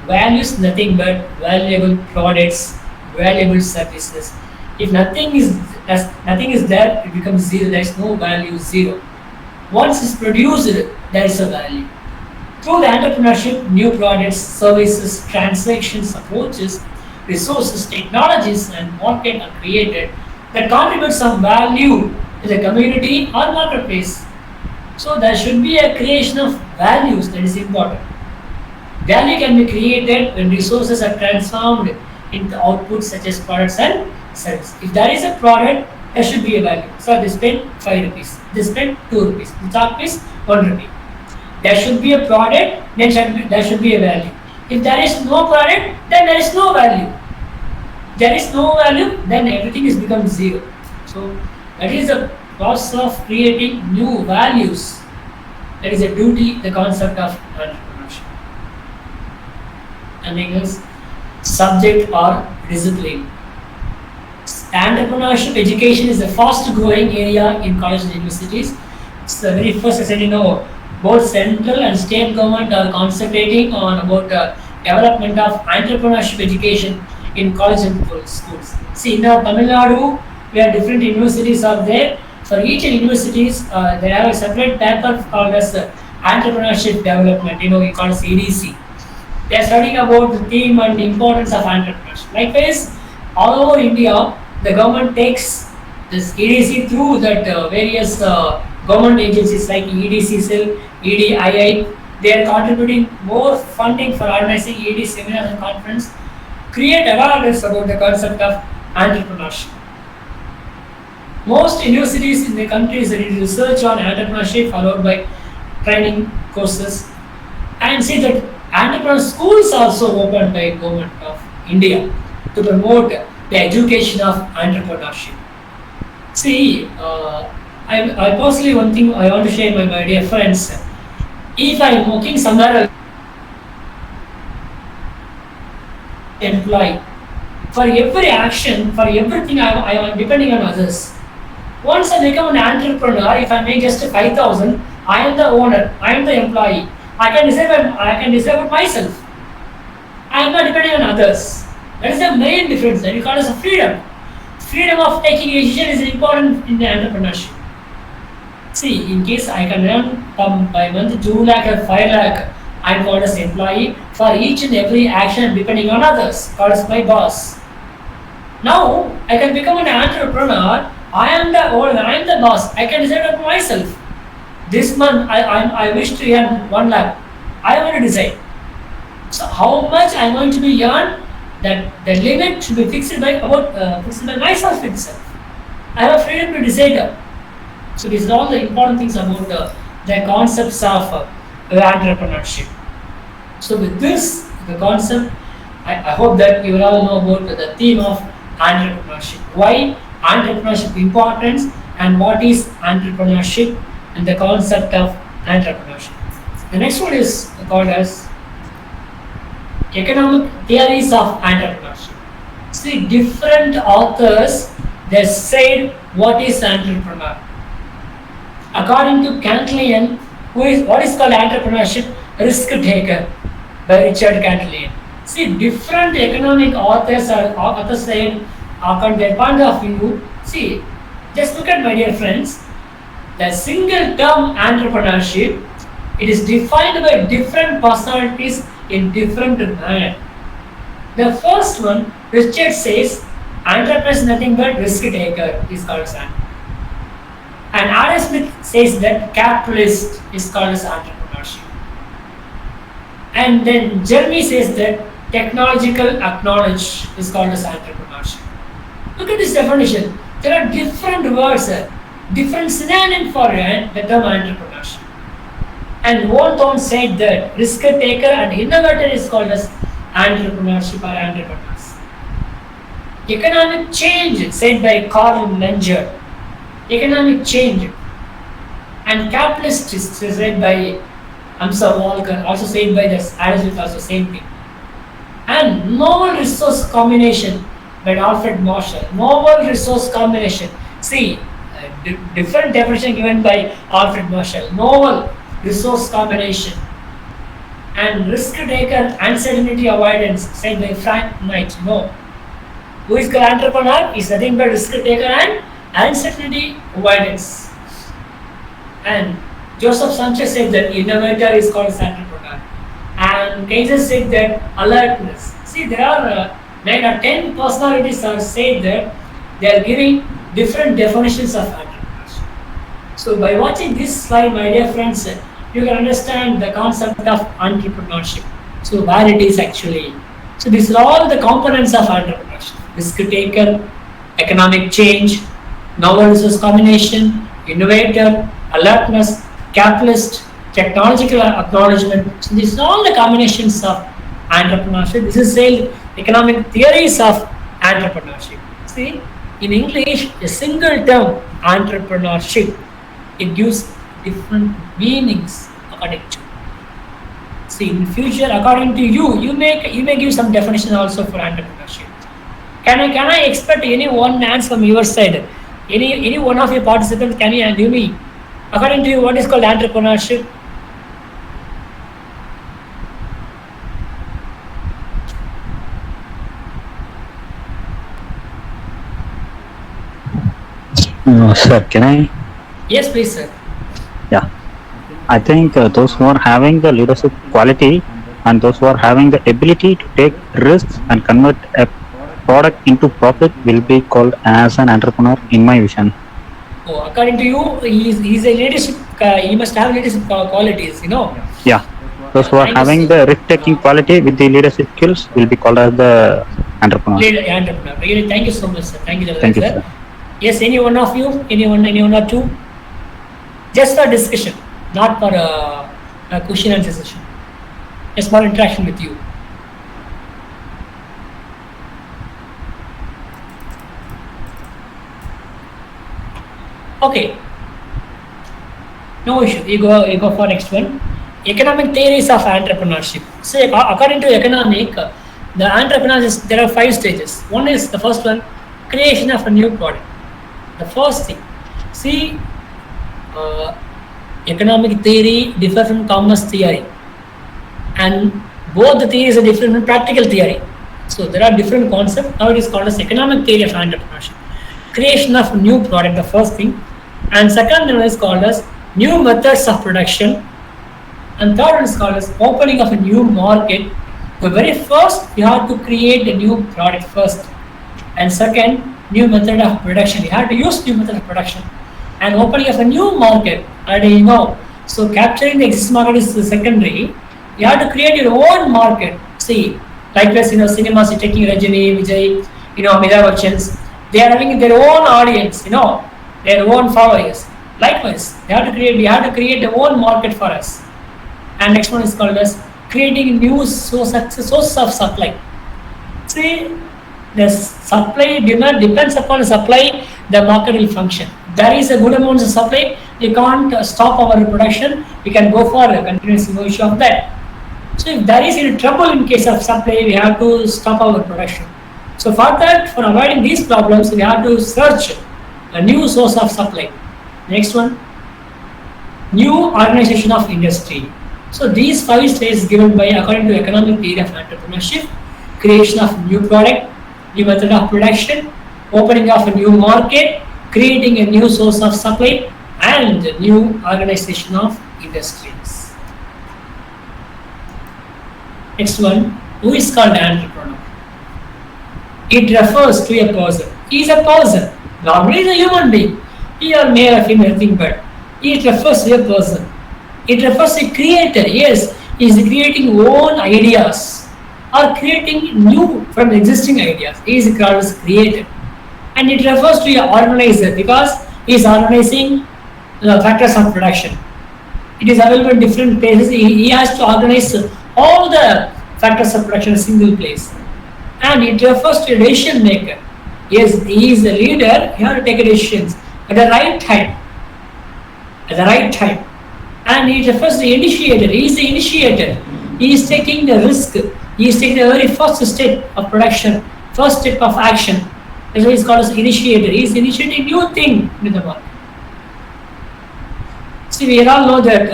Values nothing but valuable products, valuable services. If nothing is there, it becomes zero. There is no value, zero. Once it's produced, there is a value. Through the entrepreneurship, new products, services, transactions, approaches, resources, technologies, and market are created that contribute some value to the community or marketplace. So there should be a creation of values that is important. Value can be created when resources are transformed into outputs such as products and services. If there is a product, there should be a value. So they spend 5 rupees, they spend 2 rupees, the top is 1 rupee. There should be a product, then there should be a value. If there is no product, then there is no value. There is no value, then everything is become zero. So that is the process of creating new values. That is a duty, the concept of entrepreneurship. and then is subject or discipline. Entrepreneurship education is a fast growing area in colleges and universities. It's the very first, I said, both central and state government are concentrating on about development of entrepreneurship education in college and schools. See, in our Tamil Nadu, where different universities are there, for each universities, they have a separate paper called as entrepreneurship development, we call it EDC. They are studying about the theme and importance of entrepreneurship. Likewise, all over India, the government takes this EDC through that various government agencies like EDC cell, EDII. They are contributing more funding for organizing ED seminars and conference, create awareness about the concept of entrepreneurship. Most universities in the country study research on entrepreneurship followed by training courses, and see that entrepreneur schools also opened by government of India to promote the education of entrepreneurship. See, I personally, one thing I want to share with my dear friends, if I am working somewhere else, employee, for every action, for everything I am depending on others. Once I become an entrepreneur, if I make just 5,000, I am the owner, I am the employee. I can decide myself. I am not depending on others. That is the main difference. That we call it as freedom. Freedom of taking a decision is important in the entrepreneurship. See, in case I can earn by month 2 lakh or 5 lakh, I am called as employee for each and every action depending on others, called as my boss. Now I can become an entrepreneur. I am the owner, I am the boss. I can decide for myself. This month I wish to earn 1 lakh. I want to decide. So how much I am going to be earned, that the limit should be fixed by myself itself. I have freedom to decide. So these are all the important things about the concepts of entrepreneurship. So with this, the concept, I hope that you will all know about the theme of entrepreneurship. Why entrepreneurship importance, and what is entrepreneurship, and the concept of entrepreneurship. The next one is called as economic theories of entrepreneurship. See, different authors, they said what is entrepreneur. According to Cantillon, what is called entrepreneurship? Risk taker by Richard Cantillon. See, different economic authors saying, according to their point of view. See, just look at my dear friends. The single term entrepreneurship, it is defined by different personalities in different manner. The first one, Richard says, entrepreneur is nothing but risk taker is called as entrepreneur. And Adam Smith says that capitalist is called as entrepreneurship. And then Jeremy says that technological acknowledge is called as entrepreneurship. Look at this definition. There are different words, different synonyms for the term entrepreneurship. And Wharton said that risk taker and innovator is called as entrepreneurship or entrepreneurs. Economic change, said by Karl Menger. Economic change. And capitalist is said by Amsa Walker, also said by the Adam Smith, also same thing. And novel resource combination by Alfred Marshall. Novel resource combination. See, different definition given by Alfred Marshall. Novel resource combination. And risk taker, uncertainty avoidance, said by Frank Knight. No. Who is called entrepreneur? Is nothing but risk taker and uncertainty avoidance. And Joseph Sanchez said that innovator is called as entrepreneur. And Keynes said that alertness. See, there are 9 or 10 personalities are said that they are giving different definitions of entrepreneurship. So by watching this slide, my dear friends, you can understand the concept of entrepreneurship. So where it is actually. So these are all the components of entrepreneurship. Risk taker, economic change, novel resource combination, innovator, alertness, capitalist, technological acknowledgement. So these are all the combinations of entrepreneurship. This is called economic theories of entrepreneurship. See, in English, a single term, entrepreneurship, it gives different meanings according to. See, in future, according to you, you may give some definition also for entrepreneurship. Can I expect any one answer from your side? Any one of your participants, can you give me, according to you, what is called entrepreneurship? Sir, can I? Yes, please, sir. Yeah. I think those who are having the leadership quality and those who are having the ability to take risks and convert a product into profit will be called as an entrepreneur in my vision. Oh, according to you, he's a leadership. He must have leadership qualities. Yeah. Those who are Thank you, having sir. the risk-taking quality with the leadership skills will be called as the entrepreneur. Entrepreneur. Really, thank you so much, sir. Thank you, Thank you, sir. sir. Yes, any one of you, anyone or two, just for discussion, not for a question and answer session. A small interaction with you. Okay, no issue. You go for next one. Economic theories of entrepreneurship. So, according to economic, the entrepreneurs there are 5 stages. One is the first one, creation of a new product. The first thing, see, economic theory differ from commerce theory, and both the theories are different from practical theory. So there are different concepts. Now it is called as economic theory of entrepreneurship. Creation of new product, the first thing, and second one is called as new methods of production, and third one is called as opening of a new market. The very first, you have to create a new product first, and second, new method of production. You have to use new method of production, and opening of a new market. Already you know. So capturing the existing market is the secondary. You have to create your own market. See, likewise, cinemas, you're taking Rajini, Vijay, Amitabh Bachchan's, they are having their own audience, their own followers. Likewise, we have to create their own market for us. And next one is called as creating new source of supply. See, the supply demand depends upon the supply, the market will function. There is a good amount of supply, we can't stop our production, we can go for a continuous evolution of that. So if there is any trouble in case of supply, we have to stop our production. So for that, for avoiding these problems, we have to search a new source of supply. Next one, new organization of industry. So these 5 stages given by according to economic theory of entrepreneurship: creation of new product, new method of production, opening of a new market, creating a new source of supply, and new organization of industries. Next one, who is called entrepreneur? It refers to a person. He is a person. Normally, he is a human being. He or male or female, nothing but. It refers to a person. It refers to a creator. Yes, he is creating own ideas or creating new from existing ideas. He is called as creator. And it refers to an organizer because he is organizing the factors of production. It is available in different places. He has to organize all the factors of production in a single place. And it refers to a decision maker. Yes, he is a leader. He has to take decisions at the right time. At the right time. And it refers to the initiator. He is the initiator. He is taking the risk. He is taking the very first step of production, first step of action. That's why he is called as initiator. He is initiating new thing in the market. See, we all know that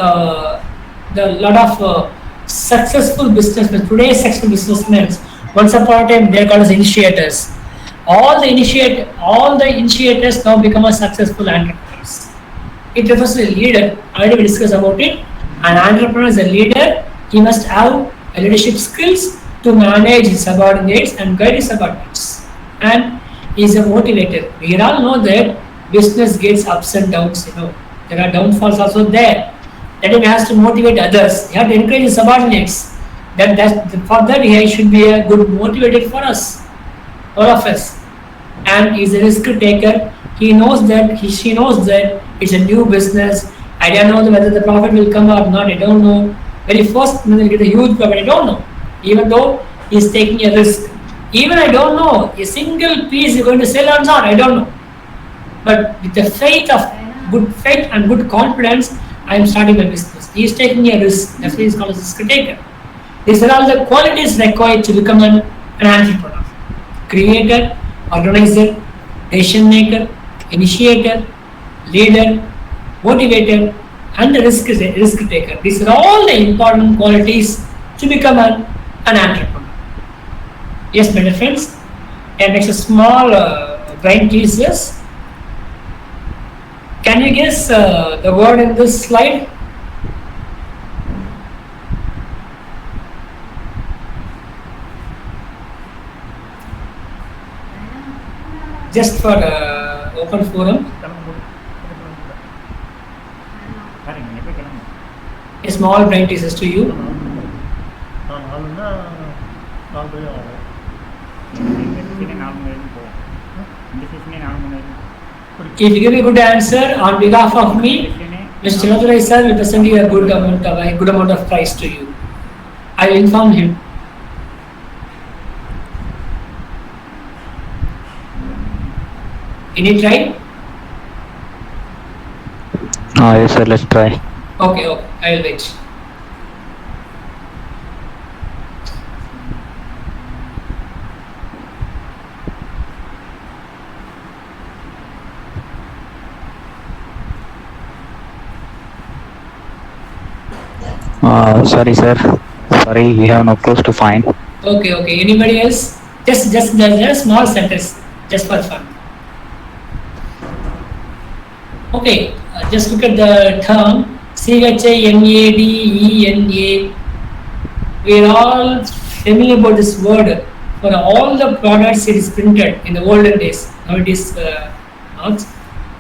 the lot of successful businessmen, today's successful businessmen, once upon a time they are called as initiators. All the initiators now become a successful entrepreneurs. It refers to a leader. Already we discussed about it. An entrepreneur is a leader. He must have leadership skills to manage his subordinates and guide his subordinates. And he is a motivator. We all know that business gets ups and downs. There are downfalls also there. That he has to motivate others. He has to encourage his subordinates. For that he should be a good motivator for us, all of us. And he is a risk taker. She knows that it's a new business. I don't know whether the profit will come or not. I don't know. Very first, when they get a huge profit, I don't know. Even though he is taking a risk. Even I don't know a single piece is going to sell or not. I don't know. But with the good faith and good confidence, I am starting my business. He is taking a risk. That's why he is called as a risk taker. These are all the qualities required to become an entrepreneur. Creator, organizer, decision maker, initiator, leader, motivator, and the risk taker. These are all the important qualities to become an entrepreneur. Yes, my dear friends. And next, a small brain teasers. Can you guess the word in this slide? Just for open forum. A small brain teasers to you. If you give a good answer on behalf of me, Mr. Nadurai sir will present you a good amount of prize to you. I will inform him. Any try? Yes, sir. Let's try. Okay, I will wait. Sorry, sir. Sorry, we have no clues to find. Okay. Anybody else? Just a small sentence, just for fun. Okay, just look at the term CHAMADENA. We are all familiar about this word. For all the products, it is printed in the olden days. Now it is not.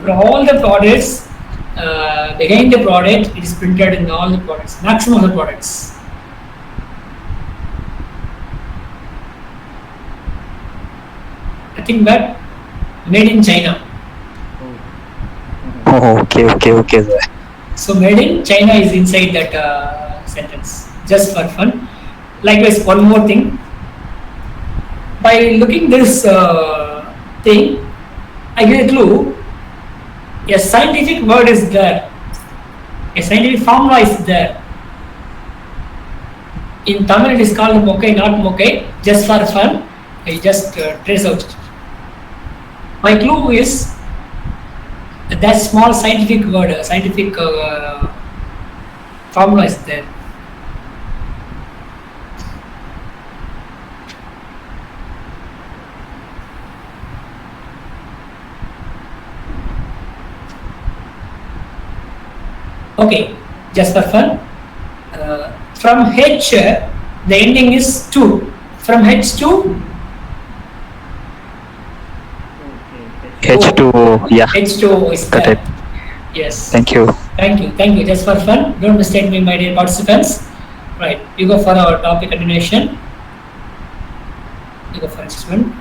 For all the products, behind the product, it is printed in all the products, maximum of the products. Nothing but made in China. Oh, okay, sir. So made in China is inside that sentence, just for fun. Likewise, one more thing. By looking this thing, I get a clue. A scientific word is there. A scientific formula is there. In Tamil it is called mokai, not mokai. Just for fun, I just trace out. My clue is that small scientific word, scientific formula is there. Okay, just for fun. From H, the ending is 2. From H to H2, yeah. H2 is Got there. it. Yes. Thank you. Just for fun. Don't mistake me, my dear participants. Right, you go for our topic continuation. You go for next one.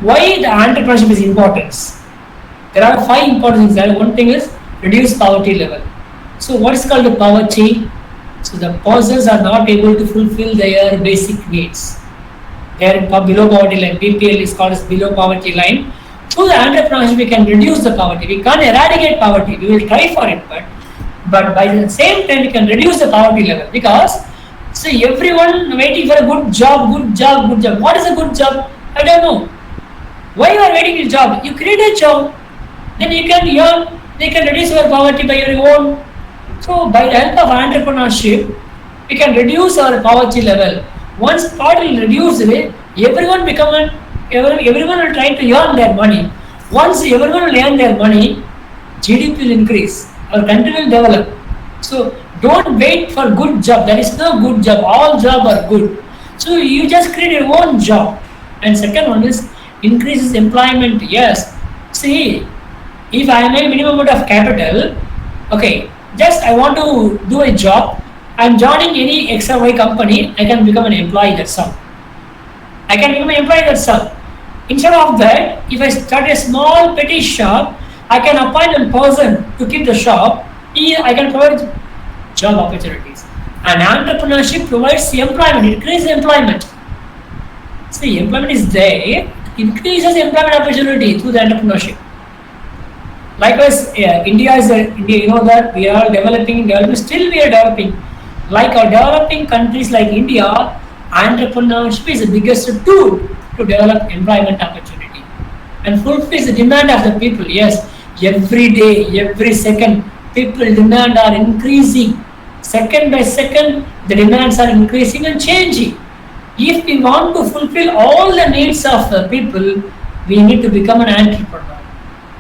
Why the entrepreneurship is important? There are 5 important things. One thing is reduce poverty level. So what is called the poverty? So the persons are not able to fulfill their basic needs. They are below poverty line. BPL is called as below poverty line. Through the entrepreneurship, we can reduce the poverty. We can't eradicate poverty. We will try for it, but by the same time, we can reduce the poverty level because see everyone waiting for a good job. What is a good job? I don't know. Why you are waiting for a job? You create a job, then you can earn. They can reduce your poverty by your own. So by the help of entrepreneurship, we can reduce our poverty level. Once poverty reduced, everyone will try to earn their money. Once everyone will earn their money, GDP will increase. Our country will develop. So don't wait for good job. There is no good job. All jobs are good. So you just create your own job. And second one is increases employment. Yes. See, if I have a minimum amount of capital, okay, just I want to do a job. I'm joining any XY company. I can become an employee. That's all. Instead of that, if I start a small petty shop, I can appoint a person to keep the shop. I can provide job opportunities. And entrepreneurship provides employment. It creates employment. See, employment is there. It increases employment opportunity through the entrepreneurship. Likewise, India is India. You know that we are developing. Still, we are developing. Like our developing countries like India, entrepreneurship is the biggest tool to develop employment opportunity and fulfills the demand of the people. Yes, every day, every second, people demand are increasing. Second by second, the demands are increasing and changing. If we want to fulfill all the needs of the people, we need to become an entrepreneur.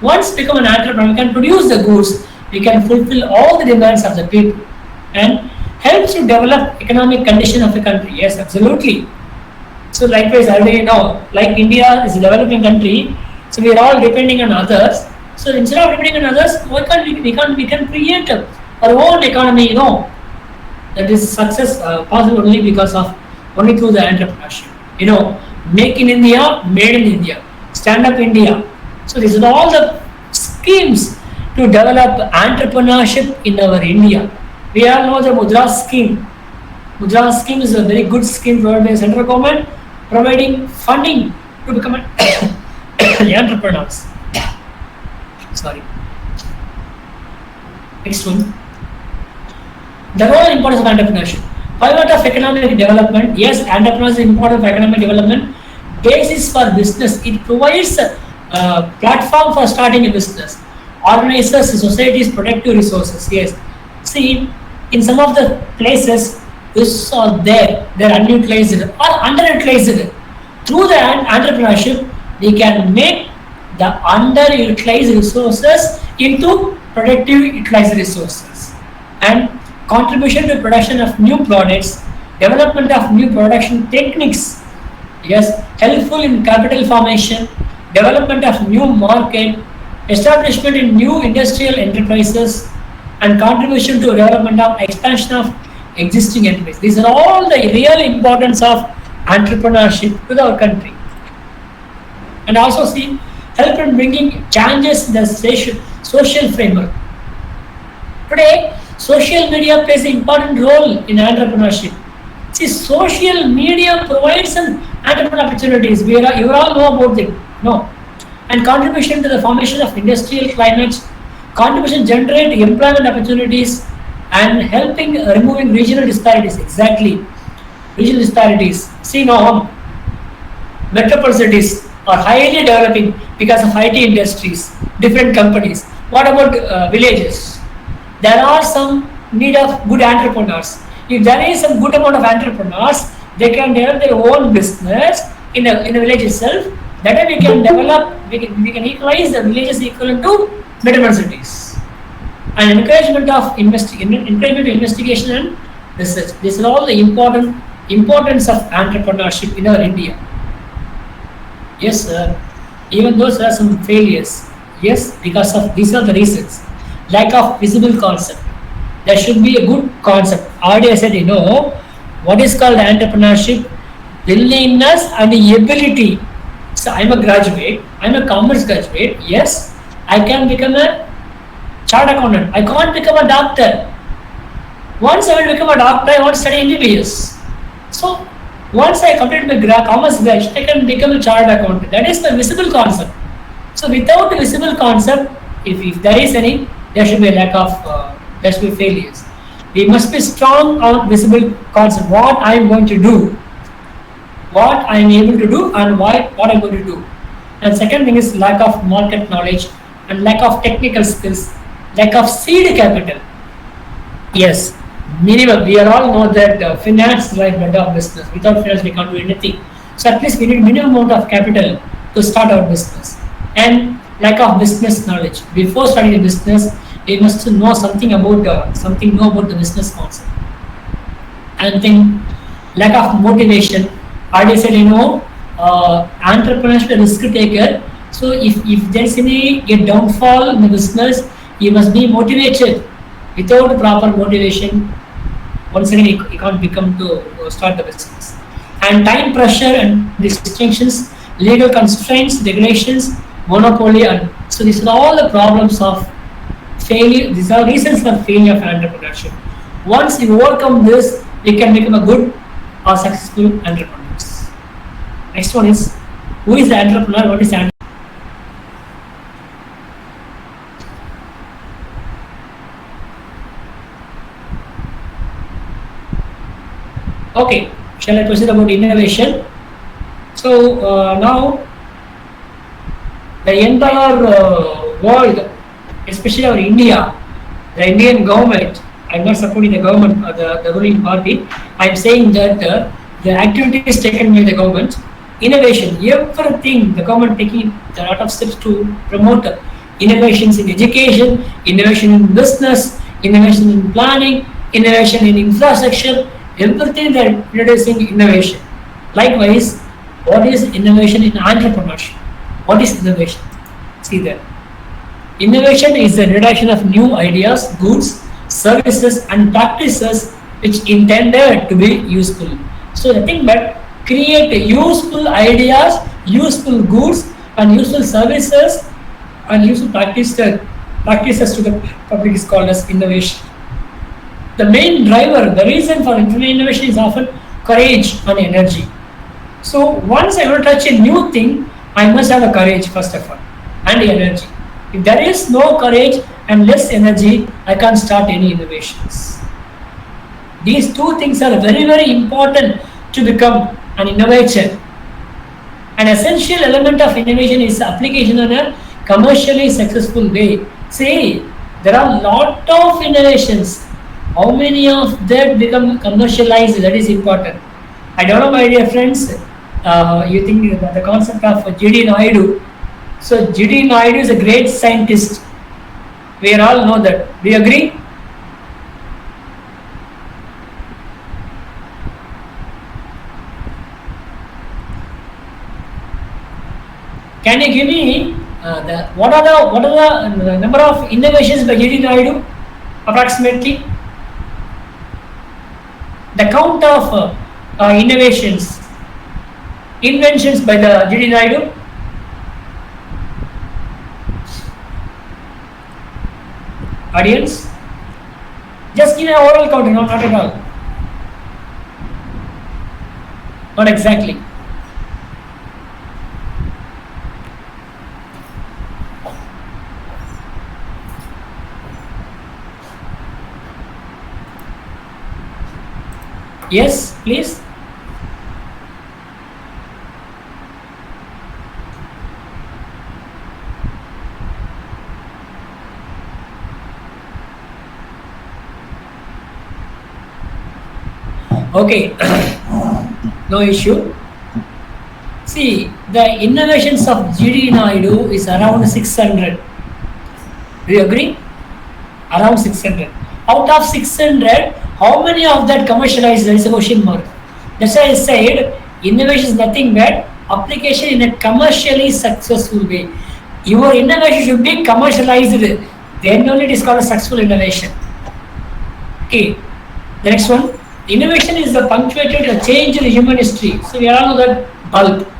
Once become an entrepreneur, we can produce the goods, we can fulfill all the demands of the people, and helps to develop economic condition of the country. Yes, absolutely. So likewise, already know, like India is a developing country, so we are all depending on others. So instead of depending on others, why can't we can create our own economy? That is success possible only because of only through the entrepreneurship. Make in India, made in India, stand up India. So these are all the schemes to develop entrepreneurship in our India. We all know the Mudra scheme. Mudra scheme is a very good scheme provided by the central government, providing funding to become entrepreneurs. Sorry. Next one. The role and importance of entrepreneurship. Pivot of economic development. Yes, entrepreneurs is important for economic development. Basis for business. It provides a platform for starting a business. Organizes society's productive resources. Yes. See, in some of the places, this or they're unutilized or underutilized. Through the entrepreneurship, we can make the underutilized resources into productive utilized resources, and contribution to production of new products, development of new production techniques. Yes, helpful in capital formation, development of new market, establishment in new industrial enterprises, and contribution to development of expansion of existing enterprises. These are all the real importance of entrepreneurship to our country. And also see, help in bringing changes in the social framework. Today, social media plays an important role in entrepreneurship. See, social media provides some entrepreneurial opportunities. You all know about it. No. And contribution to the formation of industrial climates, contribution generate employment opportunities, and helping removing regional disparities. Exactly. Regional disparities. See now, metropolitan cities are highly developing because of IT industries, different companies. What about villages? There are some need of good entrepreneurs. If there is some good amount of entrepreneurs, they can develop their own business in a village itself. That way we can develop, we can equalize the villages equivalent to metropolitan cities. And encouragement to investigation and research. These are all the importance of entrepreneurship in our India. Yes, sir. Even though there are some failures, yes, because of these are the reasons. Lack of visible concept. There should be a good concept. Already I said, what is called entrepreneurship? Willingness and ability. So I'm a graduate, I'm a commerce graduate, yes, I can become a chartered accountant. I can't become a doctor. Once I will become a doctor, I want to study MBBS. So once I complete my commerce graduate, I can become a chartered accountant. That is the visible concept. So without a visible concept, if there is any, there should be a lack of, there should be failures. We must be strong on visible concept. What I am going to do, what I am able to do, and what I am going to do. And second thing is lack of market knowledge and lack of technical skills, lack of seed capital. Yes, minimum. We all know that finance is like better of business. Without finance, we can't do anything. So at least we need minimum amount of capital to start our business. And lack of business knowledge. Before starting a business, we must know something about the business concept. And then lack of motivation. Already said, entrepreneurship is a risk taker. So if there is any downfall in the business, you must be motivated. Without proper motivation, once again you can't become to start the business. And time pressure and restrictions, legal constraints, regulations, monopoly, and so these are all the problems of failure. These are reasons for failure of entrepreneurship. Once you overcome this, you can become a good or successful entrepreneur. Next one is, who is the entrepreneur? What is entrepreneur? Okay, shall I proceed about innovation? So now the entire world, especially our India, the Indian government, I'm not supporting the government or the ruling party. I'm saying that the activities taken by the government, innovation, everything, the government taking a lot of steps to promote innovations in education, innovation in business, innovation in planning, innovation in infrastructure, everything they're introducing innovation. Likewise, what is innovation in entrepreneurship? What is innovation? See that. Innovation is the introduction of new ideas, goods, services, and practices which intended to be useful. So nothing but create useful ideas, useful goods, and useful services, and useful practices to the public is called as innovation. The main driver, the reason for innovation is often courage and energy. So once I want to touch a new thing, I must have a courage first of all and energy. If there is no courage and less energy, I can't start any innovations. These two things are very, very important to become an innovator. An essential element of innovation is application in a commercially successful way. See, there are a lot of innovations. How many of them become commercialized? That is important. I don't know, my dear friends, you think about the concept of G.D. Naidu. So G.D. Naidu is a great scientist. We all know that. Do you agree? Can you give me what are the number of innovations by G.D. Naidu approximately? The count of inventions by the G.D. Naidu. Audience, just give an oral count, not at all. Not exactly. Yes, please. Okay, no issue. See, the innovations of G.D. Naidu is around 600. Do you agree? Around 600. Out of 600, how many of that commercialized? There is a question mark. That's why I said innovation is nothing but application in a commercially successful way. Your innovation should be commercialized. Then only it is called a successful innovation. Okay, the next one. Innovation is the punctuated a change in human history. So we all know that bulb.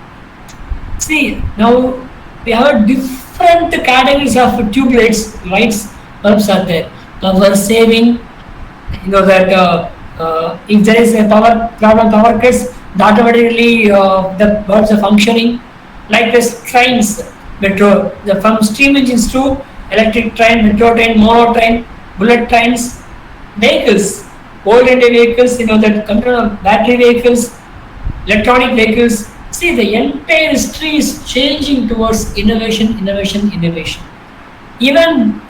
See, now we have different categories of tube lights, bulbs are there. Power saving, you know that if there is a power problem, power cuts, automatically the bulbs are functioning. Like this trains, metro, from steam engines to electric train, metro train, mono train, bullet trains, vehicles. Old Indian vehicles, you know that control of battery vehicles, electronic vehicles. See, the entire history is changing towards innovation. Even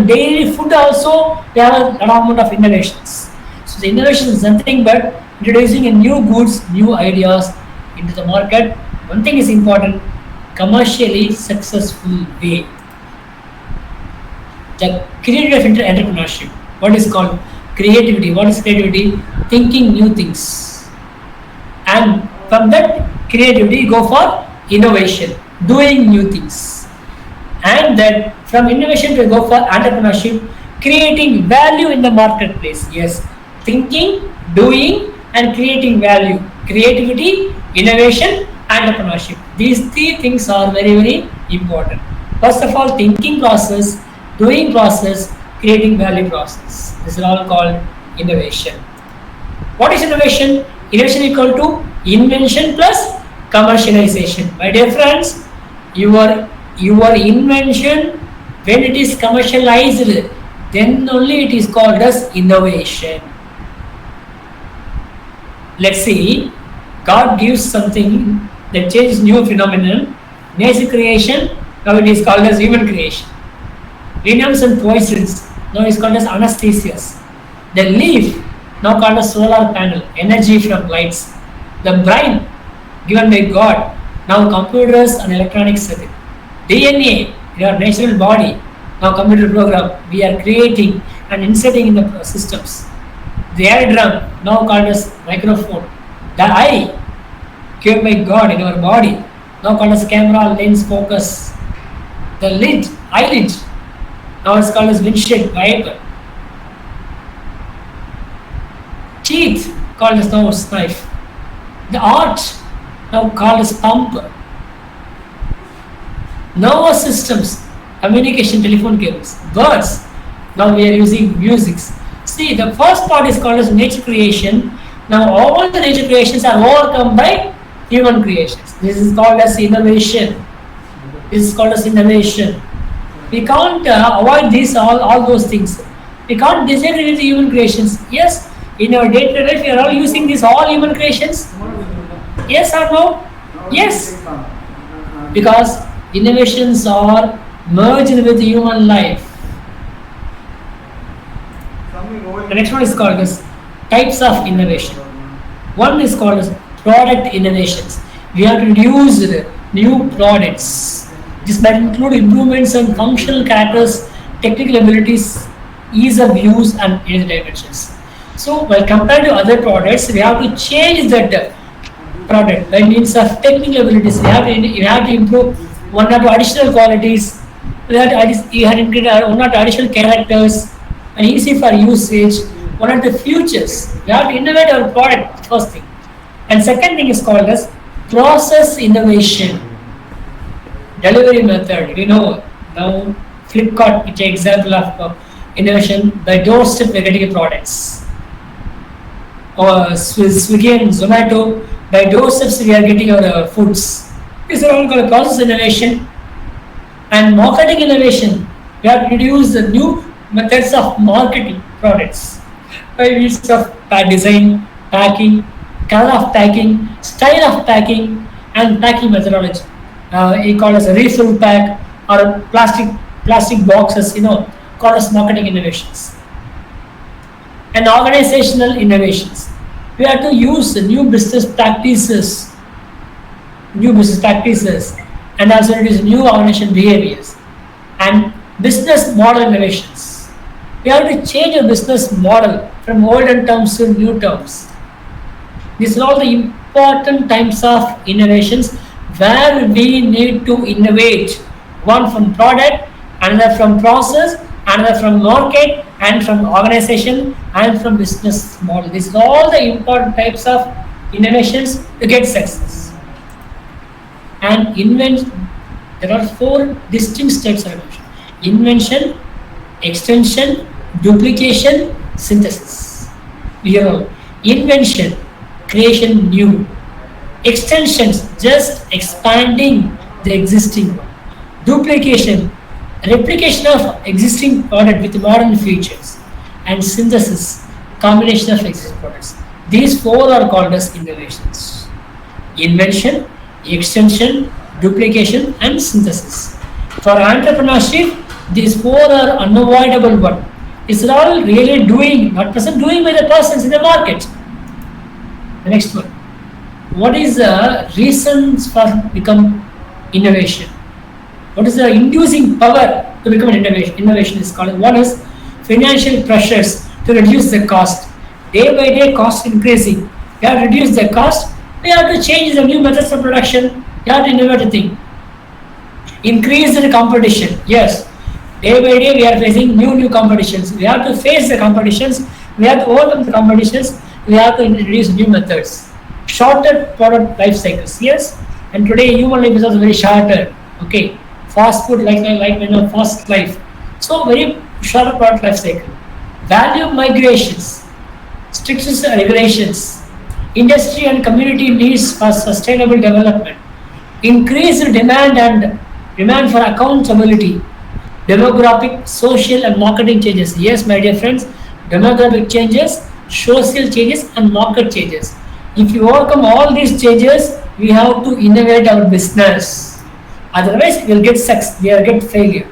daily food also they have a lot amount of innovations. So the innovation is nothing but introducing a new goods, new ideas into the market. One thing is important: commercially successful way. The creative entrepreneurship. What is called creativity? What is creativity? Thinking new things, and from that creativity go for innovation, doing new things, and that from innovation we go for entrepreneurship, creating value in the marketplace. Yes, thinking, doing, and creating value. Creativity, innovation, entrepreneurship. These three things are very, very important. First of all, thinking process, doing process, creating value process. This is all called innovation. What is innovation? Innovation equal to invention plus commercialization. My dear friends, your invention, when it is commercialized, then only it is called as innovation. Let's see, God gives something that changes new phenomenon, nature creation, now it is called as human creation. Rhythms and poisons, now it is called as anesthesias. The leaf, now called as solar panel, energy from lights. The brain, given by God, now computers and electronic circuit. DNA, your natural body, now computer program, we are creating and inserting in the systems. The eardrum, now called as microphone. The eye, given by God in our body, now called as camera, lens, focus. The lid, eyelid, now it's called as windshield wiper. Teeth, called as now as knife. The arch, now called as pump. Nervous systems, communication, telephone cables. Birds, now we are using musics. See, the first part is called as nature creation. Now all the nature creations are overcome by human creations. This is called as innovation. This is called as innovation. We can't avoid this all those things. We can't disagree with the human creations. Yes, in our day-to-day life, we are all using these all human creations. Yes or no? Yes, because innovations are merged with human life. The next one is called as types of innovation. One is called as product innovations. We have introduced new products. This might include improvements in functional characters, technical abilities, ease of use, and other dimensions. So, while compared to other products, we have to change that product by means of technical abilities. You have to improve one or two additional qualities. You have to include one or two additional characters and easy for usage. One of the features. We have to innovate our product, first thing. And second thing is called as process innovation. Delivery method. Now Flipkart, it's an example of innovation. By doorstep, we're getting products. Or Swiggy and Zomato, by doorsteps, we are getting our foods. These are all called process innovation. And marketing innovation. We have introduced the new methods of marketing products by means of design, packing, color of packing, style of packing, and packing methodology. You call as a refill pack or plastic boxes. Called as marketing innovations. And organizational innovations. We have to use the new business practices, and also introduce new organization behaviors and business model innovations. We have to change a business model from olden terms to new terms. These are all the important types of innovations where we need to innovate. One from product, another from process, another from market, and from organization, and from business model. These are all the important types of innovations to get success. And there are four distinct types of innovation: invention, extension, duplication, synthesis. Here all. Invention, creation new. Extensions, just expanding the existing one. Duplication, replication of existing product with modern features. And synthesis, combination of existing products. These four are called as innovations: invention, extension, duplication, and synthesis. For entrepreneurship, these four are unavoidable one. It's all really doing, not person doing by the persons in the market. The next one. What is the reasons for become innovation? What is the inducing power to become an innovation? Innovation is called. One is financial pressures to reduce the cost. Day by day, cost increasing. You have to reduce the cost. We have to change the new methods of production. You have to innovate a thing. Increase the competition. Yes. Day by day, we are facing new competitions. We have to face the competitions. We have to overcome the competitions. We have to introduce new methods. Shorter product life cycles. Yes. And today, human life is also very shorter. Okay. Fast food, fast life. So, very short product life cycle. Value migrations. Strict regulations. Industry and community needs for sustainable development. Increased demand for accountability. Demographic, social, and marketing changes. Yes, my dear friends, demographic changes, social changes, and market changes. If you overcome all these changes, we have to innovate our business. Otherwise, we will get success, we will get failure.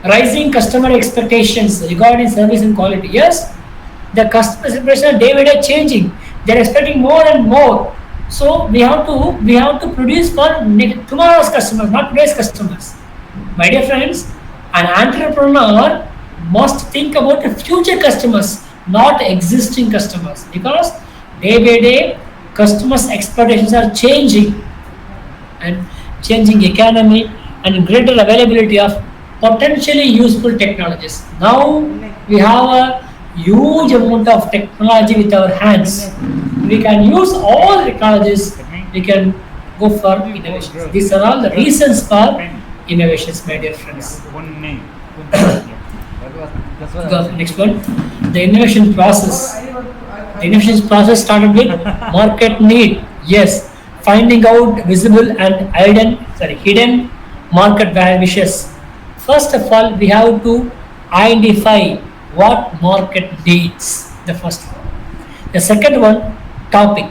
Rising customer expectations regarding service and quality. Yes, the customer expectations are day by day changing. They are expecting more and more. So we have to produce for tomorrow's customers, not today's customers. My dear friends, an entrepreneur must think about the future customers, not existing customers, because day by day customers' expectations are changing, and changing economy and greater availability of potentially useful technologies. Now we have a huge amount of technology with our hands. We can use all technologies. We can go for innovations. These are all the reasons for innovations, my dear friends. The next one, the innovation process. The innovation process started with market need. Yes, finding out visible and hidden market wishes. First of all, we have to identify what market needs. The first one. The second one, topic.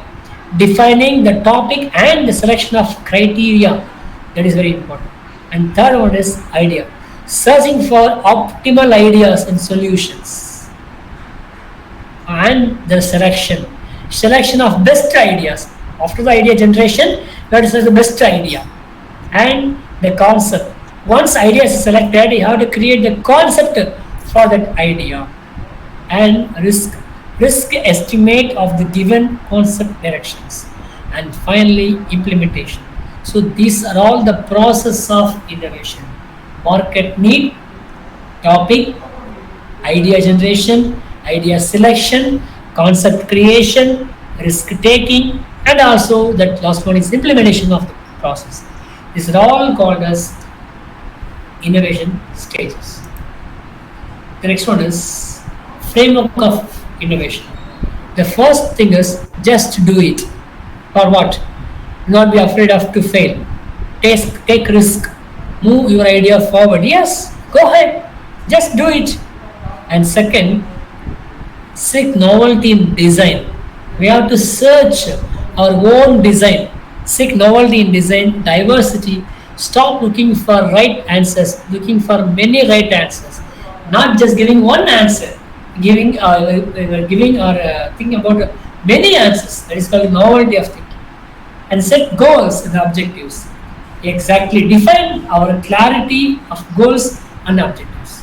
Defining the topic and the selection of criteria. That is very important. And third one is idea. Searching for optimal ideas and solutions. And the selection of best ideas. After the idea generation, that is the best idea. And the concept. Once idea is selected, you have to create the concept for that idea. And risk estimate of the given concept directions. And finally, implementation. So these are all the process of innovation. Market need, topic, idea generation, idea selection, concept creation, risk taking, and also that last one is implementation of the process. These are all called as innovation stages. The next one is framework of innovation. The first thing is just do it. For what? Not be afraid of to fail. Take risk. Move your idea forward. Yes, go ahead. Just do it. And second, seek novelty in design. We have to search our own design. Seek novelty in design, diversity. Stop looking for right answers, looking for many right answers. Not just giving one answer, giving or thinking about many answers. That is called novelty of thinking. And set goals and objectives. Exactly define our clarity of goals and objectives.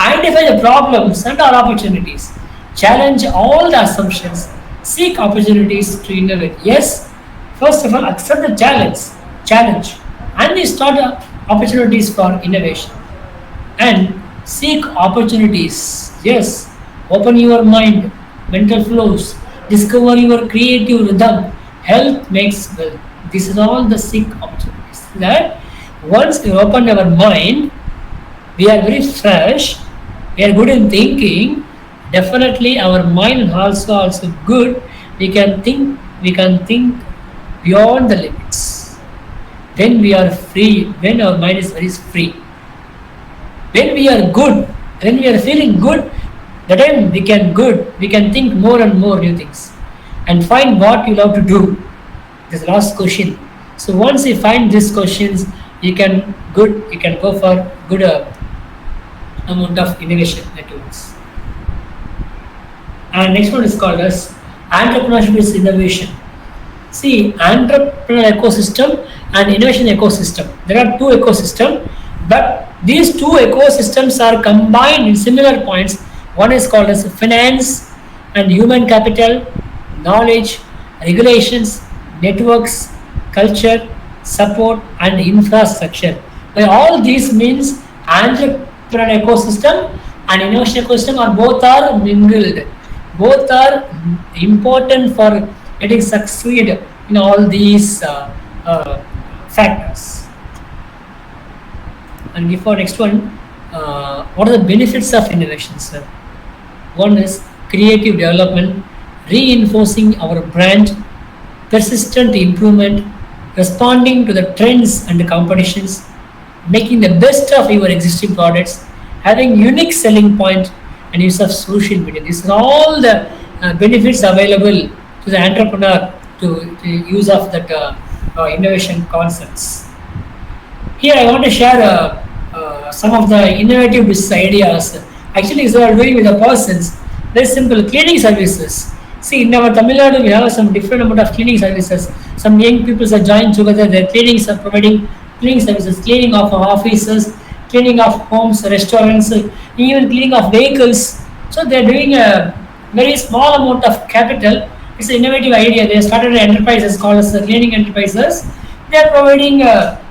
Identify the problems and our opportunities. Challenge all the assumptions. Seek opportunities to innovate. Yes, first of all, accept the challenge, and we start opportunities for innovation. And seek opportunities. Yes, open your mind, mental flows, discover your creative rhythm. Health makes wealth. These are all the seek opportunities. That once we open our mind, we are very fresh, we are good in thinking. Definitely our mind is also good. We can think beyond the limits. When we are free, when our mind is very free. When we are good, when we are feeling good, that time we can think more and more new things. And find what you love to do. This is the last question. So once you find these questions, you can go for good amount of innovation networks. And next one is called as entrepreneurship is innovation. See, entrepreneurial ecosystem and innovation ecosystem. There are two ecosystems, but these two ecosystems are combined in similar points. One is called as finance and human capital, knowledge, regulations, networks, culture, support, and infrastructure. By all these means, entrepreneurial ecosystem and innovation ecosystem are both are mingled. Both are important for getting succeed in all these factors. And before next one, what are the benefits of innovation, sir? One is creative development, reinforcing our brand, persistent improvement, responding to the trends and the competitions, making the best of your existing products, having unique selling point, and use of social media. These are all the benefits available to the entrepreneur to use of that innovation concepts. Here I want to share some of the innovative business ideas. Actually, these are doing with the persons. Very simple cleaning services. See, in our Tamil Nadu, we have some different amount of cleaning services. Some young people are joined together. Their cleanings are providing cleaning services, cleaning of offices, cleaning of homes, restaurants, even cleaning of vehicles. So they are doing a very small amount of capital. It's an innovative idea. They started an enterprises called as cleaning enterprises. They are providing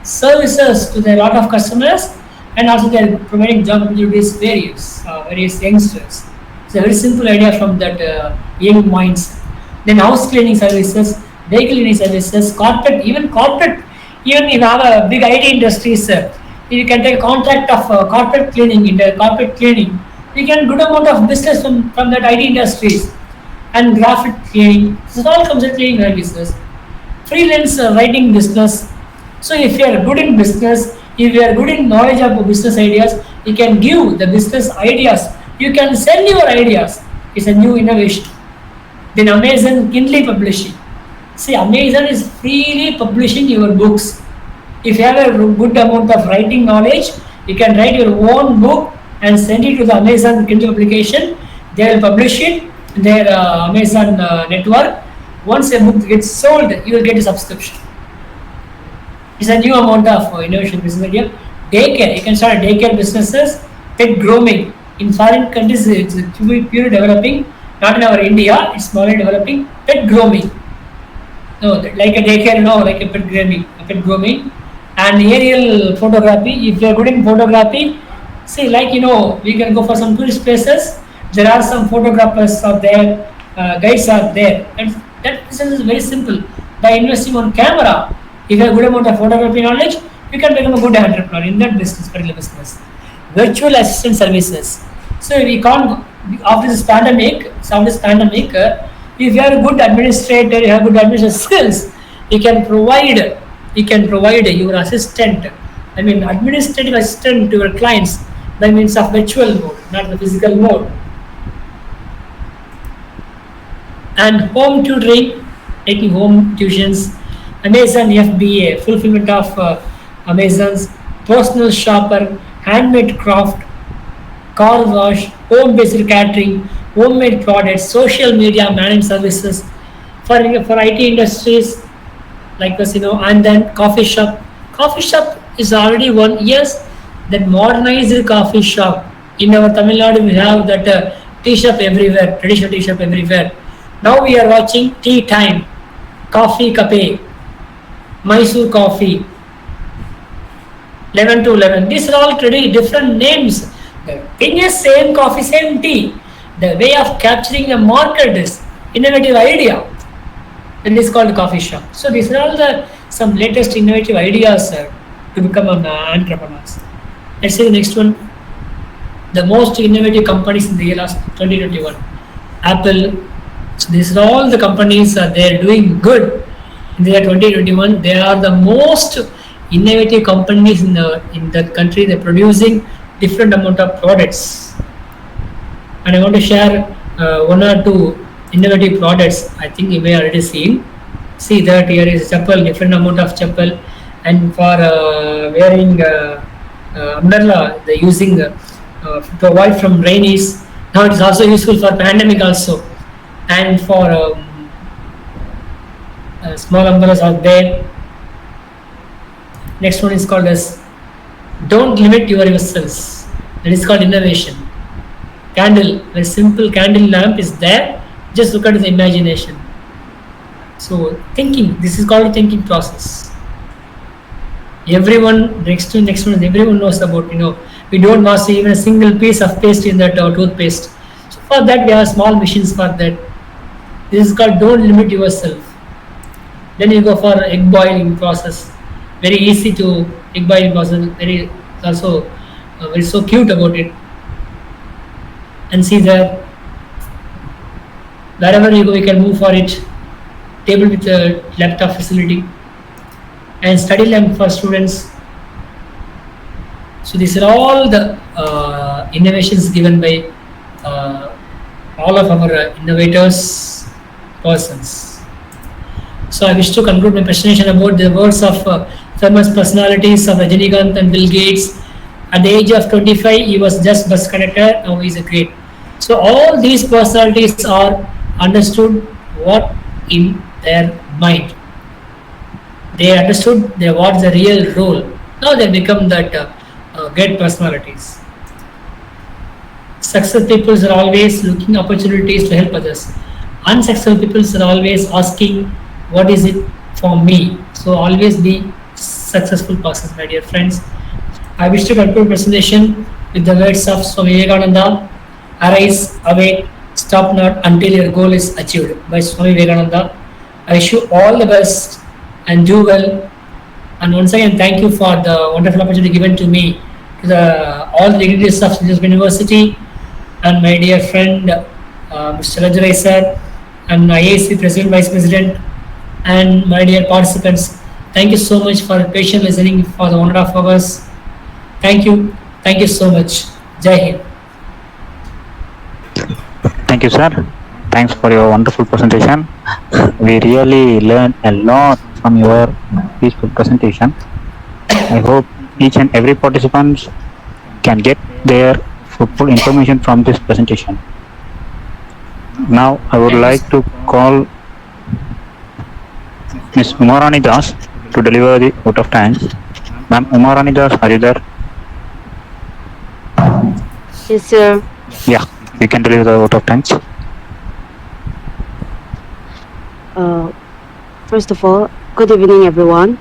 services to a lot of customers, and also they are providing job opportunities various youngsters. It's a very simple idea from that young minds. Then house cleaning services, vehicle cleaning services, corporate. Even if you have a big IT industries, you can take a contract of corporate cleaning in the corporate cleaning. You can good amount of business from that IT industries and graphic cleaning. This all comes at cleaning services. Freelance writing business. So if you are good in business, if you are good in knowledge of business ideas, you can give the business ideas. You can sell your ideas. It's a new innovation. Then Amazon Kindle publishing. See, Amazon is freely publishing your books. If you have a good amount of writing knowledge, you can write your own book and send it to the Amazon Kindle application. They will publish it in their Amazon network. Once a book gets sold, you will get a subscription. It's a new amount of innovation business idea. Daycare, you can start daycare businesses. Pet grooming. In foreign countries, it's pure developing. Not in our India, it's slowly developing. Pet grooming. No, like a daycare, no, like a pet grooming. And aerial photography. If you are good in photography, see, like we can go for some tourist places. There are some photographers out there, guides are there, and that business is very simple. By investing on camera, if you have a good amount of photography knowledge, you can become a good entrepreneur in that business, particular business. Virtual assistant services. So we can't after this pandemic, if you are a good administrator, you have good administrative skills, you can provide your assistant, administrative assistant to your clients by means of virtual mode, not the physical mode. And home tutoring, taking home tuitions, Amazon FBA, fulfillment of Amazon's personal shopper, handmade craft, car wash, home-based catering, homemade products, social media management services for IT industries like this, and then coffee shop. Coffee shop is already one. Yes, that modernized coffee shop in our Tamil Nadu we have that tea shop everywhere, traditional tea shop everywhere. Now we are watching tea time, coffee cafe, Mysore coffee, 11 to 11. These are all different names. The thing is same coffee, same tea. The way of capturing the market is innovative idea. And it's called coffee shop. So these are all some latest innovative ideas to become an entrepreneurs. Let's see the next one. The most innovative companies in the year last 2021. Apple. So these are all the companies they are doing good in the year 2021. They are the most innovative companies in the country. They're producing different amount of products. And I want to share one or two innovative products. I think you may already seen. See that here is chapel, different amount of chapel, and for wearing umbrella, they're using to avoid from rain is now it is also useful for pandemic also, and for small umbrellas are there. Next one is called as don't limit yourselves. That is called innovation. Candle, a simple candle lamp is there. Just look at the imagination. So thinking, this is called thinking process. Everyone everyone knows about, we don't wash even a single piece of paste in that toothpaste. So for that we have small machines for that. This is called don't limit yourself. Then you go for egg boiling process. Very easy to egg boiling process. Very also very so cute about it. And see there, wherever you go, you can move for it. Table with a laptop facility and study lamp for students. So these are all the innovations given by all of our innovators, persons. So I wish to conclude my presentation about the words of famous personalities of Rajinikanth and Bill Gates. At the age of 25, he was just bus conductor. Now he is a great. So all these personalities are understood what in their mind. They understood what's the real role. Now they become that great personalities. Successful people are always looking opportunities to help others. Unsuccessful people are always asking, "What is it for me?" So always be successful persons, my dear friends. I wish to conclude presentation with the words of Swami Vivekananda: "Arise, awake, stop not until your goal is achieved." By Swami Vivekananda. I wish you all the best and do well. And once again, thank you for the wonderful opportunity given to me to all the dignitaries of St. Joseph University and my dear friend Mr. Rajray sir and IIC President, Vice President, and my dear participants. Thank you so much for patient listening for the 1.5 hours. Thank you. Thank you so much. Jai Hind. Thank you, sir. Thanks for your wonderful presentation. We really learned a lot from your peaceful presentation. I hope each and every participant can get their fruitful information from this presentation. Now, I would like to call Ms. Umarani Das to deliver the vote of thanks. Ma'am Umarani Das, are you there? Yes, sir. Yeah, you can deliver the vote of thanks. First of all, good evening, everyone.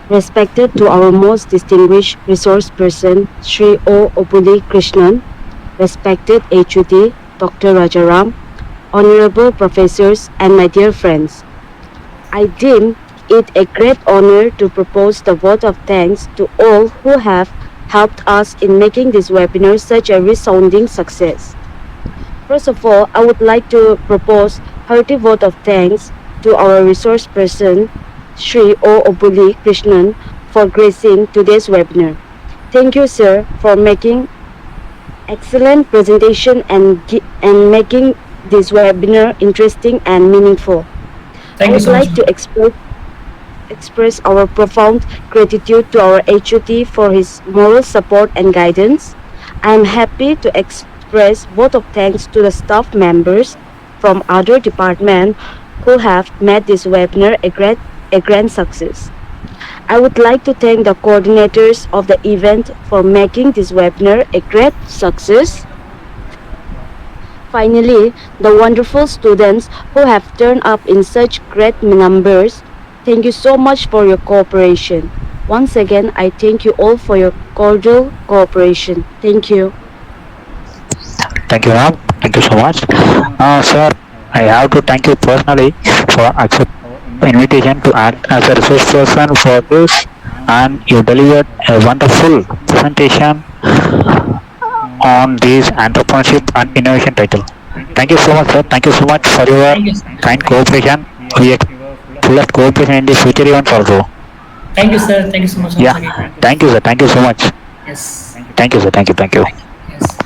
Respected to our most distinguished resource person, Sri O. Obuli Krishnan, respected HUD, Dr. Rajaram, honorable professors, and my dear friends. I deem it a great honor to propose the vote of thanks to all who have helped us in making this webinar such a resounding success. First of all, I would like to propose hearty vote of thanks to our resource person, Sri O. Obuli Krishnan, for gracing today's webinar. Thank you, sir, for making excellent presentation and making this webinar interesting and meaningful. Thank I you would so much. like to express our profound gratitude to our HOD for his moral support and guidance. I am happy to express vote of thanks to the staff members from other departments who have made this webinar a grand success. I would like to thank the coordinators of the event for making this webinar a great success. Finally, the wonderful students who have turned up in such great numbers, thank you so much for your cooperation. Once again, I thank you all for your cordial cooperation. Thank you. Thank you, ma'am. Thank you so much. Sir, I have to thank you personally for accepting the invitation to act as a resource person for this, and you delivered a wonderful presentation on this entrepreneurship and innovation title. Thank you so much, sir. Thank you so much for your Thank you, sir. kind cooperation. We expect fullest cooperation in the future events also. Thank you, sir. Thank you so much once Yeah. again. Thank you, sir. Thank you so much. Yes. Thank you, sir. Thank you. Thank you. Yes.